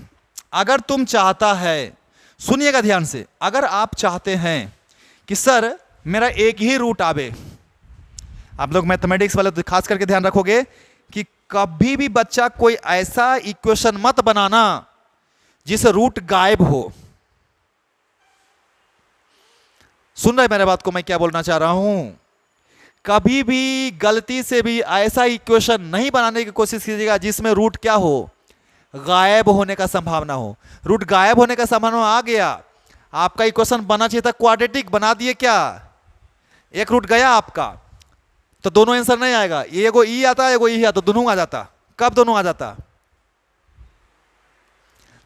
अगर तुम चाहता है, सुनिएगा ध्यान से, अगर आप चाहते हैं कि सर मेरा एक ही रूट आवे, आप लोग मैथमेटिक्स वाले तो खास करके ध्यान रखोगे कि कभी भी बच्चा कोई ऐसा इक्वेशन मत बनाना जिसे रूट गायब हो। सुन रहे मेरे बात को, मैं क्या बोलना चाह रहा हूं? कभी भी गलती से भी ऐसा इक्वेशन नहीं बनाने की कोशिश कीजिएगा जिसमें रूट क्या हो, गायब होने का संभावना हो। रूट गायब होने का संभावना आ गया, आपका इक्वेशन बना चाहिए था क्वाड्रेटिक, बना दिए क्या, एक रूट गया आपका, तो दोनों आंसर नहीं आएगा, एगो ई आता एगो ई आता, दोनों आ जाता। कब दोनों आ जाता?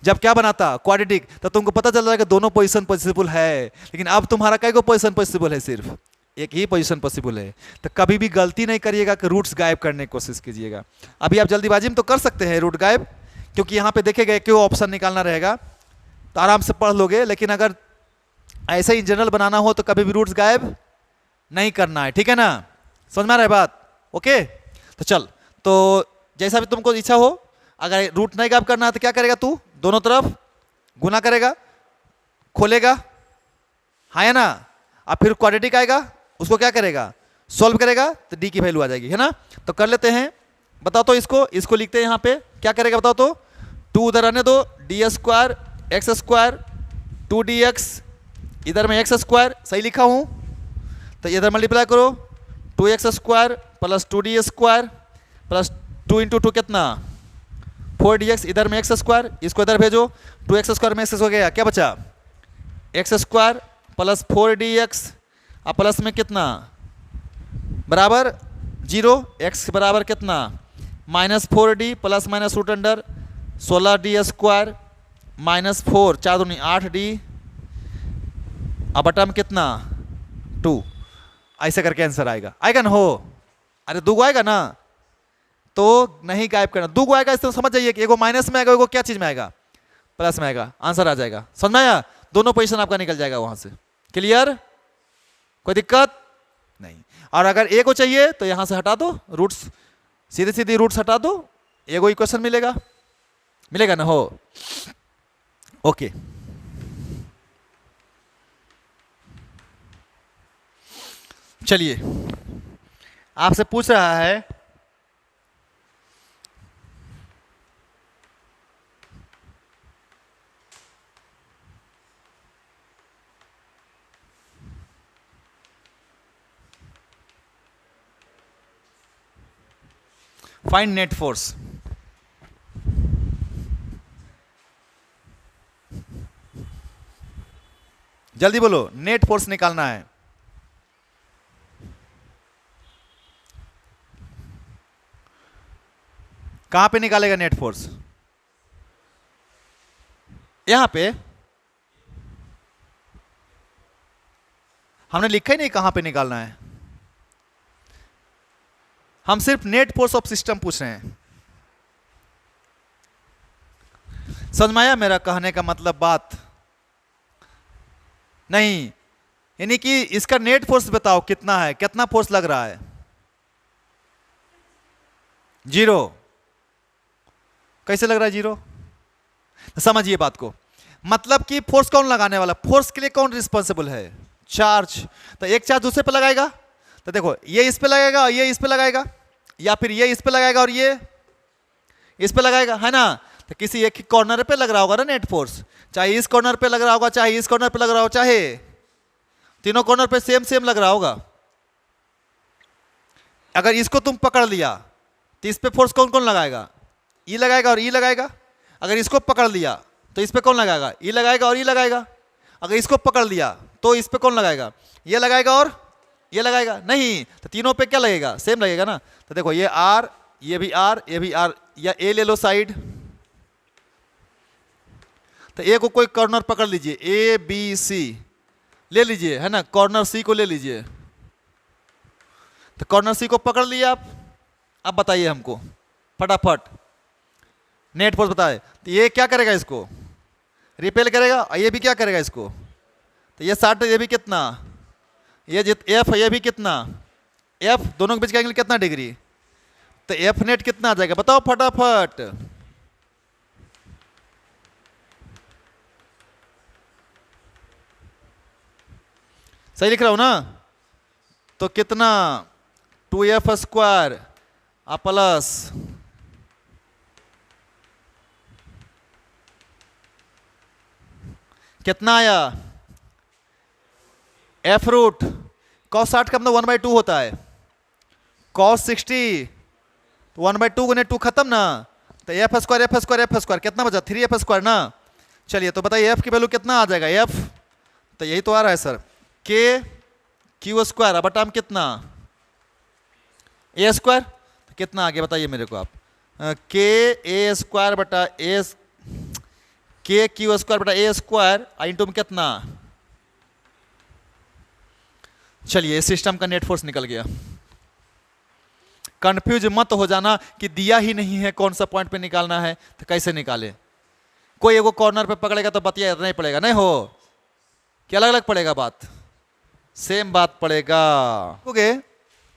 जब क्या बनाता क्वाड्रेटिक, तो तुमको पता चल रहा है कि दोनों पोजीशन पॉसिबल है। लेकिन अब तुम्हारा कई गो पोजीशन पॉसिबल है, सिर्फ एक ही पोजीशन पॉसिबल है। तो कभी भी गलती नहीं करिएगा कि रूट्स गायब करने की कोशिश कीजिएगा। अभी आप जल्दीबाजी में तो कर सकते हैं रूट गायब, क्योंकि यहाँ पे देखेगा क्यों ऑप्शन निकालना रहेगा, तो आराम से पढ़ लोगे। लेकिन अगर ऐसे ही जनरल बनाना हो तो कभी भी रूट्स गायब नहीं करना है, ठीक है ना? समझ में आ रहा है बात? ओके, तो चल, तो जैसा भी तुमको इच्छा हो, अगर रूट नहीं गायब करना है तो क्या करेगा तू, दोनों तरफ गुना करेगा, खोलेगा, हाँ या ना? अब फिर क्वाड्रेटिक आएगा, उसको क्या करेगा, सॉल्व करेगा, तो डी की वैल्यू आ जाएगी, है ना? तो कर लेते हैं, बताओ तो इसको लिखते हैं यहाँ पे, क्या करेगा बताओ तो, 2 उधर आने दो, d² x², 2dx, इधर में x², सही लिखा हूँ? तो इधर मल्टीप्लाई करो, 2x² प्लस 2d² प्लस 2 × 2 कितना 4dx, इधर में x², इसको इधर भेजो, 2x² में x हो गया, क्या बचा x² प्लस 4dx, अब प्लस में कितना बराबर 0, x बराबर कितना -4d plus minus root under 16d² -4, 4 दूनी 8d, अब बटा में कितना 2, ऐसे करके आंसर आएगा ना? हो, अरे 2 आएगा ना, तो नहीं गायब करना, 2 आएगा इससे समझ जाइए कि एगो माइनस में आएगा, एगो क्या चीज में आएगा, प्लस में आएगा, आंसर आ जाएगा। समझ में आया? दोनों पोजीशन आपका निकल जाएगा वहां से। क्लियर? कोई दिक्कत नहीं। और अगर ए को चाहिए तो यहां से हटा दो रूट्स, सीधे सीधे रूट्स हटा दो, एगो इक्वेशन मिलेगा ना? हो, ओके। चलिए, आपसे पूछ रहा है फाइंड नेट फोर्स। जल्दी बोलो, नेट फोर्स निकालना है। कहां पे निकालेगा नेट फोर्स? यहां पे हमने लिखा ही नहीं कहां पे निकालना है, हम सिर्फ नेट फोर्स ऑफ सिस्टम पूछ रहे हैं। समझ में आया मेरा कहने का मतलब बात? नहीं, यानी कि इसका नेट फोर्स बताओ कितना है, कितना फोर्स लग रहा है? 0। कैसे लग रहा है 0? समझिए बात को, मतलब कि फोर्स कौन लगाने वाला, फोर्स के लिए कौन रिस्पॉन्सिबल है? चार्ज। तो एक चार्ज दूसरे पे लगाएगा, तो देखो ये इस पे लगेगा, ये इस पे लगाएगा, या फिर ये इस पे लगाएगा और ये इस पे लगाएगा, है ना? तो किसी एक कॉर्नर पे लग रहा होगा ना नेट फोर्स, चाहे इस कॉर्नर पे लग रहा होगा, चाहे इस कॉर्नर पे लग रहा हो, चाहे तीनों कॉर्नर पे सेम लग रहा होगा। अगर इसको तुम पकड़ लिया तो इस पे फोर्स कौन कौन लगाएगा? ई लगाएगा और ई लगाएगा। अगर इसको पकड़ लिया तो इस पे कौन लगाएगा? ई लगाएगा और ई लगाएगा। अगर इसको पकड़ लिया तो इस पे कौन लगाएगा? ये लगाएगा और ये लगाएगा। नहीं, तो तीनों पे क्या लगेगा? सेम लगेगा ना। तो देखो ये आर, ये भी आर, ये भी आर, या ए ले लो साइड, तो ए को कोई कॉर्नर पकड़ लीजिए, ए बी सी ले लीजिए, है ना? कॉर्नर सी को ले लीजिए, तो कॉर्नर सी को पकड़ लिया आप। अब बताइए हमको फटाफट, नेट फोर्स बताए, तो ये क्या करेगा, इसको रिपेल करेगा, और ये भी क्या करेगा इसको, तो ये 60, ये भी कितना, ये एफ, ये भी कितना, एफ, दोनों के बीच का एंगल कितना डिग्री, तो एफ नेट कितना आ जाएगा बताओ फटाफट। सही लिख रहा हूं ना, तो कितना 2f स्क्वायर प्लस कितना आया एफ रूट कॉस 60 का मतलब 1/2 होता है, कॉस 60 तो 1/2 गुने 2 खत्म ना, तो F square F square F square कितना बचा 3f स्क्वायर ना। चलिए तो बताइए एफ की वैल्यू कितना आ जाएगा, एफ तो यही तो आ रहा है सर, के क्यू स्क्वायर बटा हम कितना ए स्क्वायर, तो कितना आ गया बताइए मेरे को आप, के ए स्क्वायर बटा ए, के क्यू स्क्वायर बटा ए स्क्वायर इंटू में कितना। चलिए सिस्टम का नेट फोर्स निकल गया। कंफ्यूज मत हो जाना कि दिया ही नहीं है कौन सा पॉइंट पे निकालना है तो कैसे निकाले, कोई एगो कॉर्नर पे पकड़ेगा तो बतिया नहीं पड़ेगा, नहीं हो क्या अलग अलग पड़ेगा, बात सेम बात पड़ेगा। ओके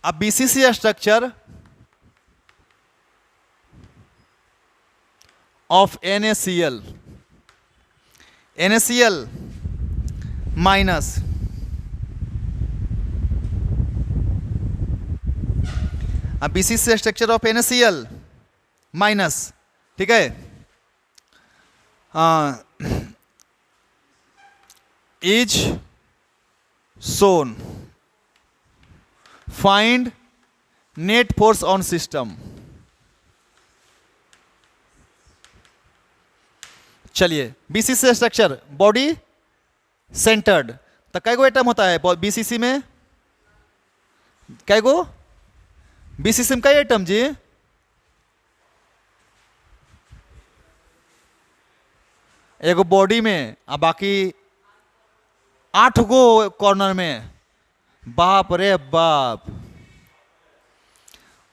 अब BCC structure of NaCl, NaCl minus अब BCC structure of NaCl minus, ठीक है, is shown, find net force on system. चलिए बीसीसी स्ट्रक्चर बॉडी सेंटर्ड, तो कै गो एटम होता है बीसीसी में, कै गो बीसीसी में कई एटम जी, एगो बॉडी में और बाकी 8 गो कॉर्नर में, बाप रे बाप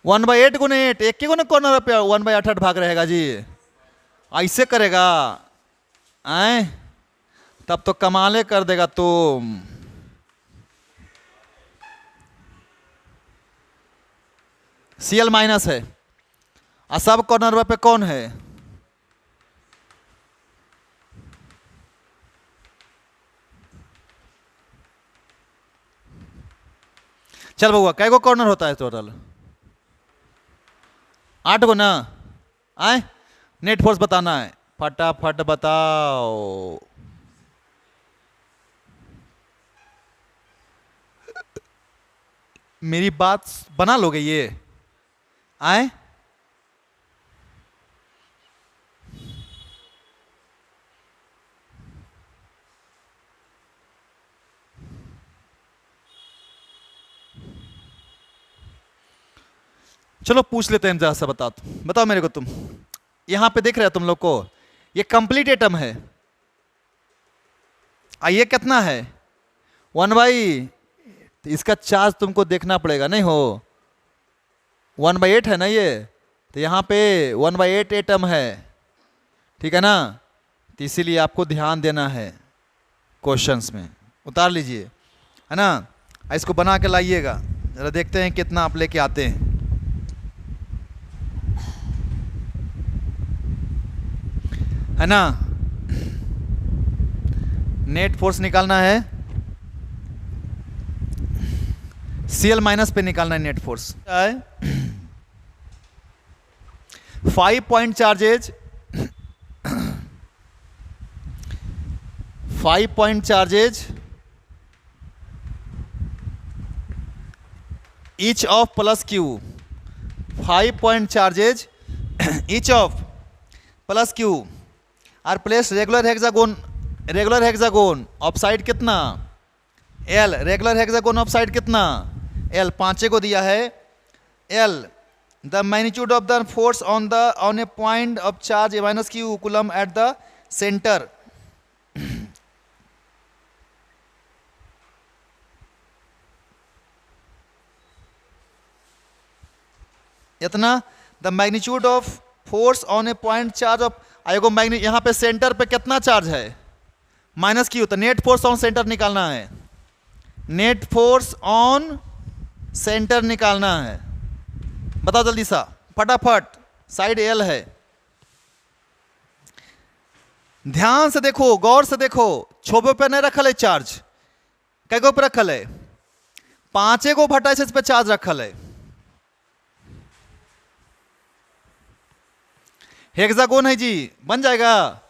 1/8 गुने 8, एक ही गुने कॉर्नर पे 1/8 भाग रहेगा जी, ऐसे करेगा आए तब तो कमाले कर देगा तुम। Cl माइनस है और सब कॉर्नर पे कौन है, चल बउआ कै गो कॉर्नर होता है टोटल 8 गो ना, आए नेट फोर्स बताना है फटाफट बताओ। मेरी बात बना लोगे ये, आए चलो पूछ लेते हैं जरा सा, बताओ मेरे को, तुम यहां पे दिख रहा है तुम लोग को ये कंप्लीट एटम है, ये कितना है 1/, तो इसका चार्ज तुमको देखना पड़ेगा, नहीं हो 1/8 है ना ये, तो यहाँ पे 1/8 एटम है, ठीक है ना, तो इसीलिए आपको ध्यान देना है क्वेश्चंस में, उतार लीजिए है ना, इसको बना के लाइएगा, जरा देखते हैं कितना आप लेके आते हैं, है ना। नेट फोर्स निकालना है, Cl माइनस पे निकालना है net force, 5 point charges, 5 point charges each of plus q, 5 point charges each of plus q are placed regular hexagon of side कितना l, regular hexagon of side कितना l, 5 को दिया है l, the magnitude of the force on a point of charge minus q coulomb at the centre, इतना the magnitude of force on a point charge of आएगो magnet, यहाँ पे centre पे कितना चार्ज है, माइनस क्यू, तो net force on centre निकालना है, नेट फोर्स ऑन सेंटर निकालना है। बताओ जल्दी सा फटाफट, साइड एल है। ध्यान से देखो, गौर से देखो, छोबे पे नहीं रखल है चार्ज, कैगो पे रखल है, 5 गो वर्टाइसिस पे चार्ज रखल है। हेक्सागोन है जी, बन जाएगा।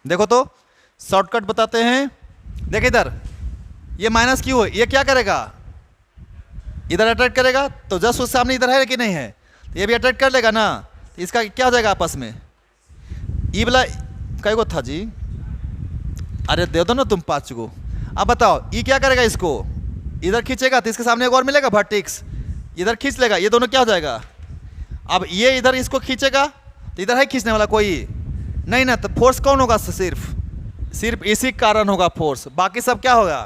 देखो तो शॉर्टकट बताते हैं। देख इधर, ये माइनस क्यू है, ये क्या करेगा, इधर अट्रैक्ट करेगा, तो जस्ट उससे सामने इधर है कि नहीं है, तो ये भी अट्रैक्ट कर लेगा ना, तो इसका क्या हो जाएगा आपस में, ई वाला कई गो था जी, अरे दे दो ना तुम 5 गो। अब बताओ ई क्या करेगा, इसको इधर खींचेगा तो इसके सामने एक और मिलेगा वर्टेक्स, इधर खींच लेगा, ये दोनों क्या हो जाएगा। अब ये इधर इसको खींचेगा तो इधर है खींचने वाला कोई नहीं ना, तो फोर्स कौन होगा, सिर्फ इसी कारण होगा फोर्स, बाकी सब क्या होगा।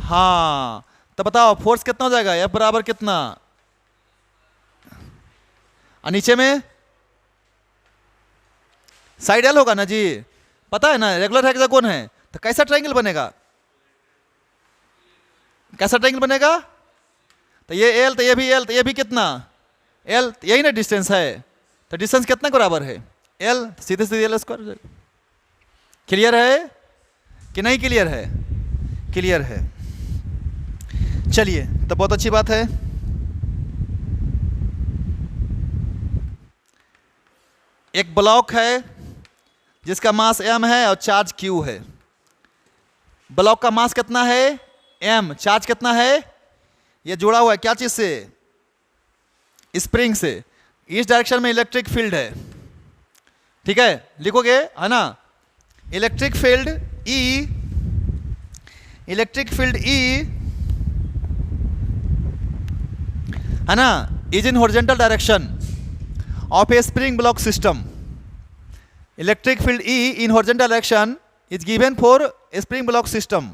हाँ तो बताओ फोर्स कितना हो जाएगा, F बराबर कितना, और नीचे में साइड एल होगा ना जी, पता है ना, रेगुलर हेक्सागोन है, तो कैसा ट्रायंगल बनेगा, कैसा ट्रायंगल बनेगा, तो ये एल, तो ये भी एल, तो ये भी कितना एल, तो यही ना डिस्टेंस है, तो डिस्टेंस कितना बराबर है एल, सीधे सीधे एल स्क्वायर। क्लियर है कि नहीं क्लियर है, क्लियर है। चलिए तो बहुत अच्छी बात है। एक ब्लॉक है जिसका मास m है और चार्ज q है। ब्लॉक का मास कितना है m, चार्ज कितना है, ये जुड़ा हुआ है क्या चीज से, स्प्रिंग से। इस डायरेक्शन में इलेक्ट्रिक फील्ड है, ठीक है, लिखोगे है ना, electric field E, electric field E है ना, is in horizontal direction of A spring block system. Electric field E in horizontal direction is given for a spring block system.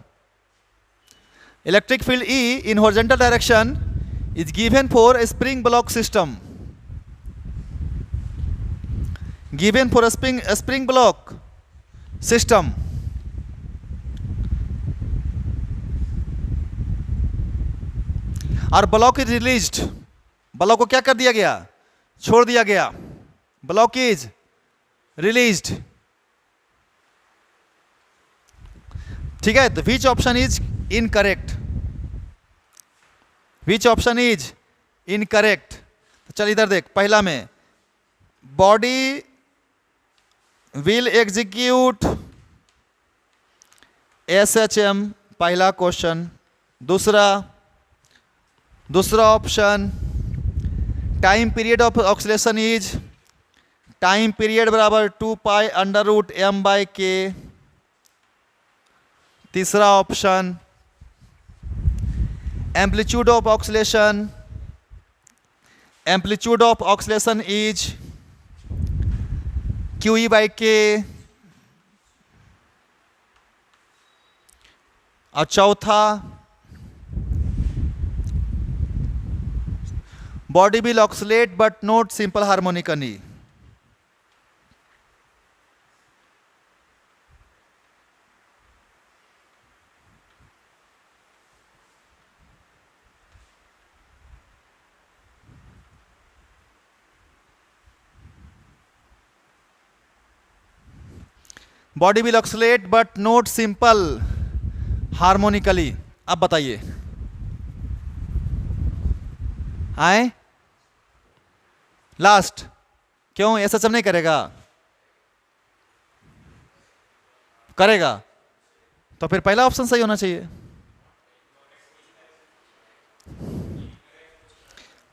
Electric field E in horizontal direction is given for a spring block system. Given for a spring block system. और block is released, block को क्या कर दिया गया, छोड़ दिया गया, block is released, ठीक है। तो which option is incorrect, which option is incorrect. तो चल इधर देख, पहला में बॉडी विल एग्जीक्यूट SHM, पहला क्वेश्चन। दूसरा option time period of oscillation is, time period बराबर 2 पाई अंडर रूट m/k। तीसरा option amplitude of oscillation, amplitude of oscillation is QE/k। और चौथा body will oxalate but not simple harmonically. Body will oxalate but not simple harmonically. अब बताइए आए last, क्यों ऐसा सब नहीं करेगा, करेगा तो फिर पहला ऑप्शन सही होना चाहिए।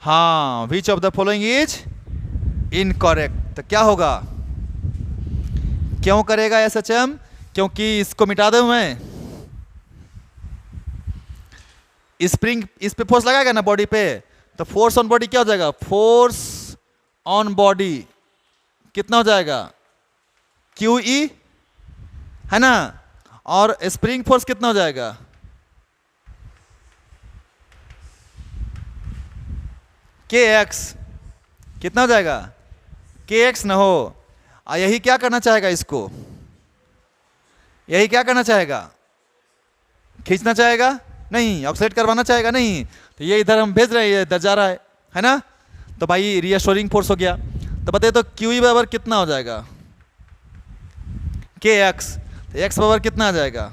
हाँ, which of the following is incorrect. तो क्या होगा, क्यों करेगा SHM, क्योंकि इसको मिटा दूं मैं, स्प्रिंग इस पे फोर्स लगाएगा ना बॉडी पे, तो फोर्स ऑन बॉडी क्या हो जाएगा, फोर्स ऑन बॉडी कितना हो जाएगा, क्यू ई, है ना, और स्प्रिंग फोर्स कितना हो जाएगा, के एक्स, कितना हो जाएगा, के एक्स ना हो। यही क्या करना चाहेगा, इसको यही क्या करना चाहेगा, खींचना चाहेगा, नहीं ऑक्सीलेट करवाना चाहेगा, नहीं, तो ये इधर हम भेज रहे हैं, ये इधर जा रहा है ना, तो भाई रीअश्योरिंग फोर्स हो गया। तो बताइए तो क्यू ई बराबर कितना हो जाएगा, के एक्स, तो एक्स बराबर कितना आ जाएगा,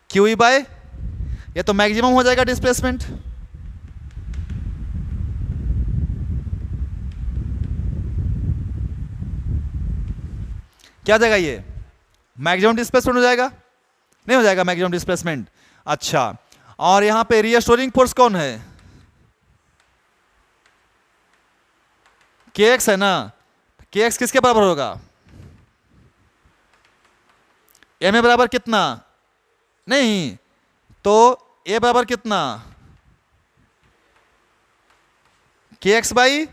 क्यू ई बाय, ये तो मैक्सिमम हो जाएगा डिस्प्लेसमेंट। क्या जाएगा, ये मैक्सिमम डिस्प्लेसमेंट हो जाएगा, नहीं हो जाएगा मैक्सिमम डिस्प्लेसमेंट। अच्छा, और यहां पे रीअश्योरिंग फोर्स कौन है, के एक्स है ना, के एक्स किसके बराबर होगा, एम ए बराबर कितना, नहीं तो ए बराबर कितना, के एक्स बाई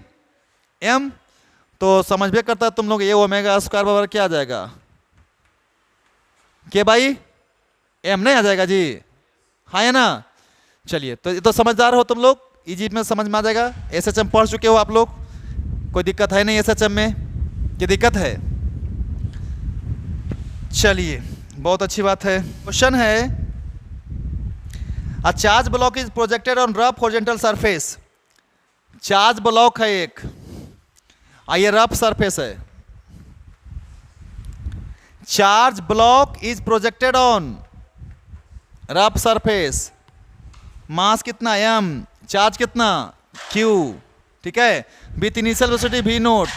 एम, तो समझ भी करता है तुम लोग, ये ओमेगा स्क्वायर बराबर क्या आ जाएगा, के बाई एम, नहीं आ जाएगा जी, हाँ है ना। चलिए, तो ये तो समझदार हो तुम लोग, इजी में समझ में आ जाएगा। एसएचएम पढ़ चुके हो आप लोग, कोई दिक्कत है नहीं एसएचएम में, क्या दिक्कत है। चलिए, बहुत अच्छी बात है। क्वेश्चन है, a charge block is projected on rough horizontal surface. Charge block है एक, ये रफ सरफेस है। Charge block is projected on rough surface, mass कितना एम, चार्ज कितना क्यू, ठीक है, with initial velocity v naught,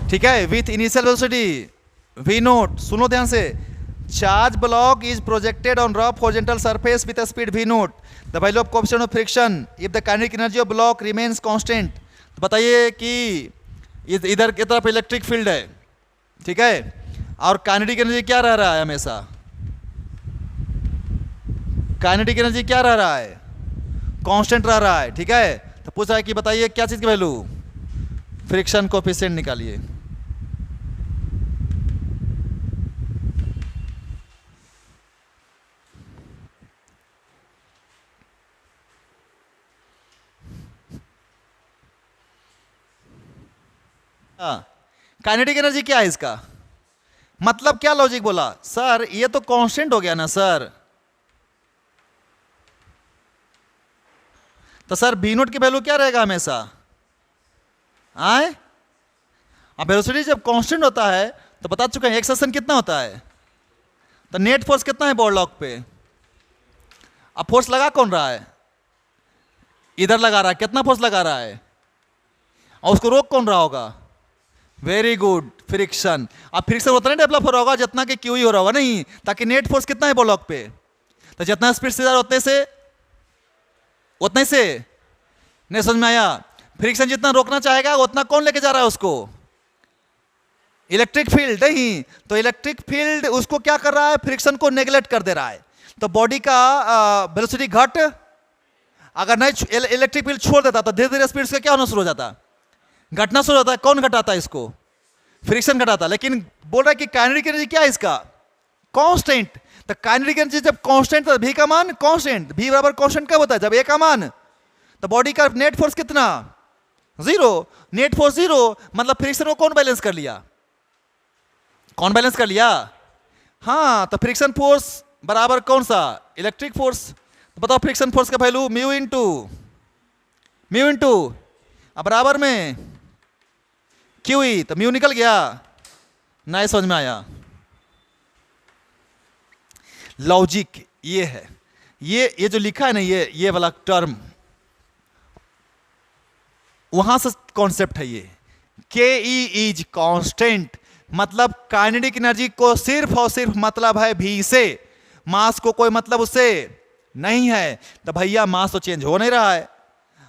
ठीक है, with initial velocity v naught. सुनो ध्यान से, charge block is projected on rough horizontal surface with speed v naught, the value of coefficient of friction if the kinetic energy of block remains constant. तो बताइए कि इधर की तरफ electric field है, ठीक है, और काइनेटिक एनर्जी क्या रह रहा है, हमेशा काइनेटिक एनर्जी क्या रह रहा है, कांस्टेंट रह रहा है, ठीक है। तो पूछ रहा है कि बताइए क्या चीज की वैल्यू, फ्रिक्शन कोएफिशिएंट निकालिए। काइनेटिक एनर्जी क्या है इसका, मतलब क्या लॉजिक बोला सर, ये तो कांस्टेंट हो गया ना सर, तो सर बी नोट की वैल्यू क्या रहेगा हमेशा, आए, अब वेलोसिटी जब कांस्टेंट होता है तो बता चुके हैं एक्सेशन कितना होता है, तो नेट फोर्स कितना है बॉल पे, अब फोर्स लगा कौन रहा है, इधर लगा रहा है, कितना फोर्स लगा रहा है, और उसको रोक कौन रहा होगा, वेरी गुड, फ्रिक्शन। अब फ्रिक्शन उतना डेवलप हो रहा होगा जितना कि क्यू ही हो रहा होगा, नहीं, ताकि नेट फोर्स कितना है ब्लॉक पे, तो जितना स्पीड से जा रहा उतने से नहीं, समझ में आया। फ्रिक्शन जितना रोकना चाहेगा उतना कौन लेके जा रहा है उसको, इलेक्ट्रिक फील्ड, नहीं, तो इलेक्ट्रिक फील्ड उसको क्या कर रहा है, फ्रिक्शन को नेग्लेक्ट कर दे रहा है। तो बॉडी का वेलोसिटी घट, अगर नहीं इलेक्ट्रिक फील्ड छोड़ देता तो धीरे धीरे स्पीड से क्या होना शुरू हो जाता, घटना शुरू होता है। कौन घटाता है इसको, फ्रिक्शन घटाता है। लेकिन बोल रहा है कि काइनेटिक एनर्जी क्या है इसका, कांस्टेंट। तो काइनेटिक एनर्जी जब कांस्टेंट तो भी का मान कांस्टेंट, भी बराबर कांस्टेंट कब होता है, जब ए का मान, तो बॉडी का नेट फोर्स कितना, जीरो, नेट फोर्स जीरो, मतलब फ्रिक्शन को कौन बैलेंस कर लिया, कौन बैलेंस कर लिया, हाँ, तो फ्रिक्शन फोर्स बराबर कौन सा, इलेक्ट्रिक फोर्स। तो बताओ फ्रिक्शन फोर्स का वैल्यू म्यू इंटू अब बराबर में क्यू ई, तो म्यू निकल गया, ना समझ में आया। लॉजिक ये है, ये जो लिखा है ना, ये वाला टर्म वहां से कॉन्सेप्ट है ये, के ई इज कांस्टेंट, मतलब काइनेटिक एनर्जी को सिर्फ और सिर्फ मतलब है भी से, मास को कोई मतलब उससे नहीं है। तो भैया मास तो चेंज हो नहीं रहा है।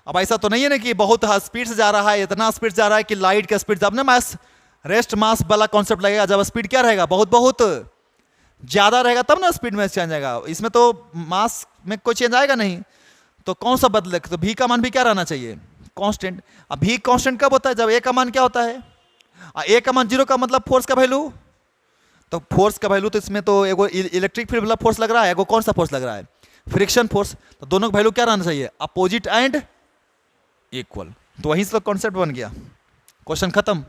अब ऐसा तो नहीं है ना कि बहुत स्पीड से जा रहा है, इतना स्पीड जा रहा है कि लाइट का स्पीड, जब ना मास रेस्ट मास वाला कॉन्सेप्ट लगेगा, जब स्पीड क्या रहेगा, बहुत बहुत ज़्यादा रहेगा तब ना स्पीड में चेंज आएगा, इसमें तो मास में कोई चेंज आएगा नहीं, तो कौन सा बदले, तो भी का मान भी क्या रहना चाहिए, कांस्टेंट। अब भी कांस्टेंट कब होता है, जब ए का मान क्या होता है, ए का मान 0 का मतलब फोर्स का वैल्यू, तो फोर्स का वैल्यू तो इसमें तो एगो इलेक्ट्रिक फील्ड वाला फोर्स लग रहा है, एगो कौन सा फोर्स लग रहा है, फ्रिक्शन फोर्स, तो दोनों का वैल्यू क्या रहना चाहिए, अपोजिट एंड इक्वल। तो वहीं से तो कॉन्सेप्ट बन गया, क्वेश्चन खत्म।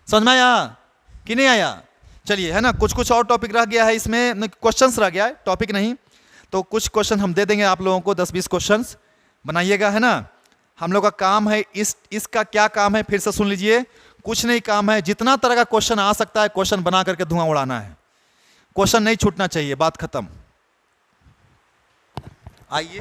समझ में आया कि नहीं आया? चलिए, है ना, कुछ कुछ और टॉपिक रह गया है इसमें, क्वेश्चंस रह गया है, टॉपिक नहीं, तो कुछ क्वेश्चन हम दे देंगे आप लोगों को, 10-20 क्वेश्चंस बनाइएगा, है ना। हम लोग का काम है, इसका क्या काम है फिर से सुन लीजिए, कुछ नहीं काम है, जितना तरह का क्वेश्चन आ सकता है क्वेश्चन बना करके धुआं उड़ाना है, क्वेश्चन नहीं छूटना चाहिए, बात खत्म। आइए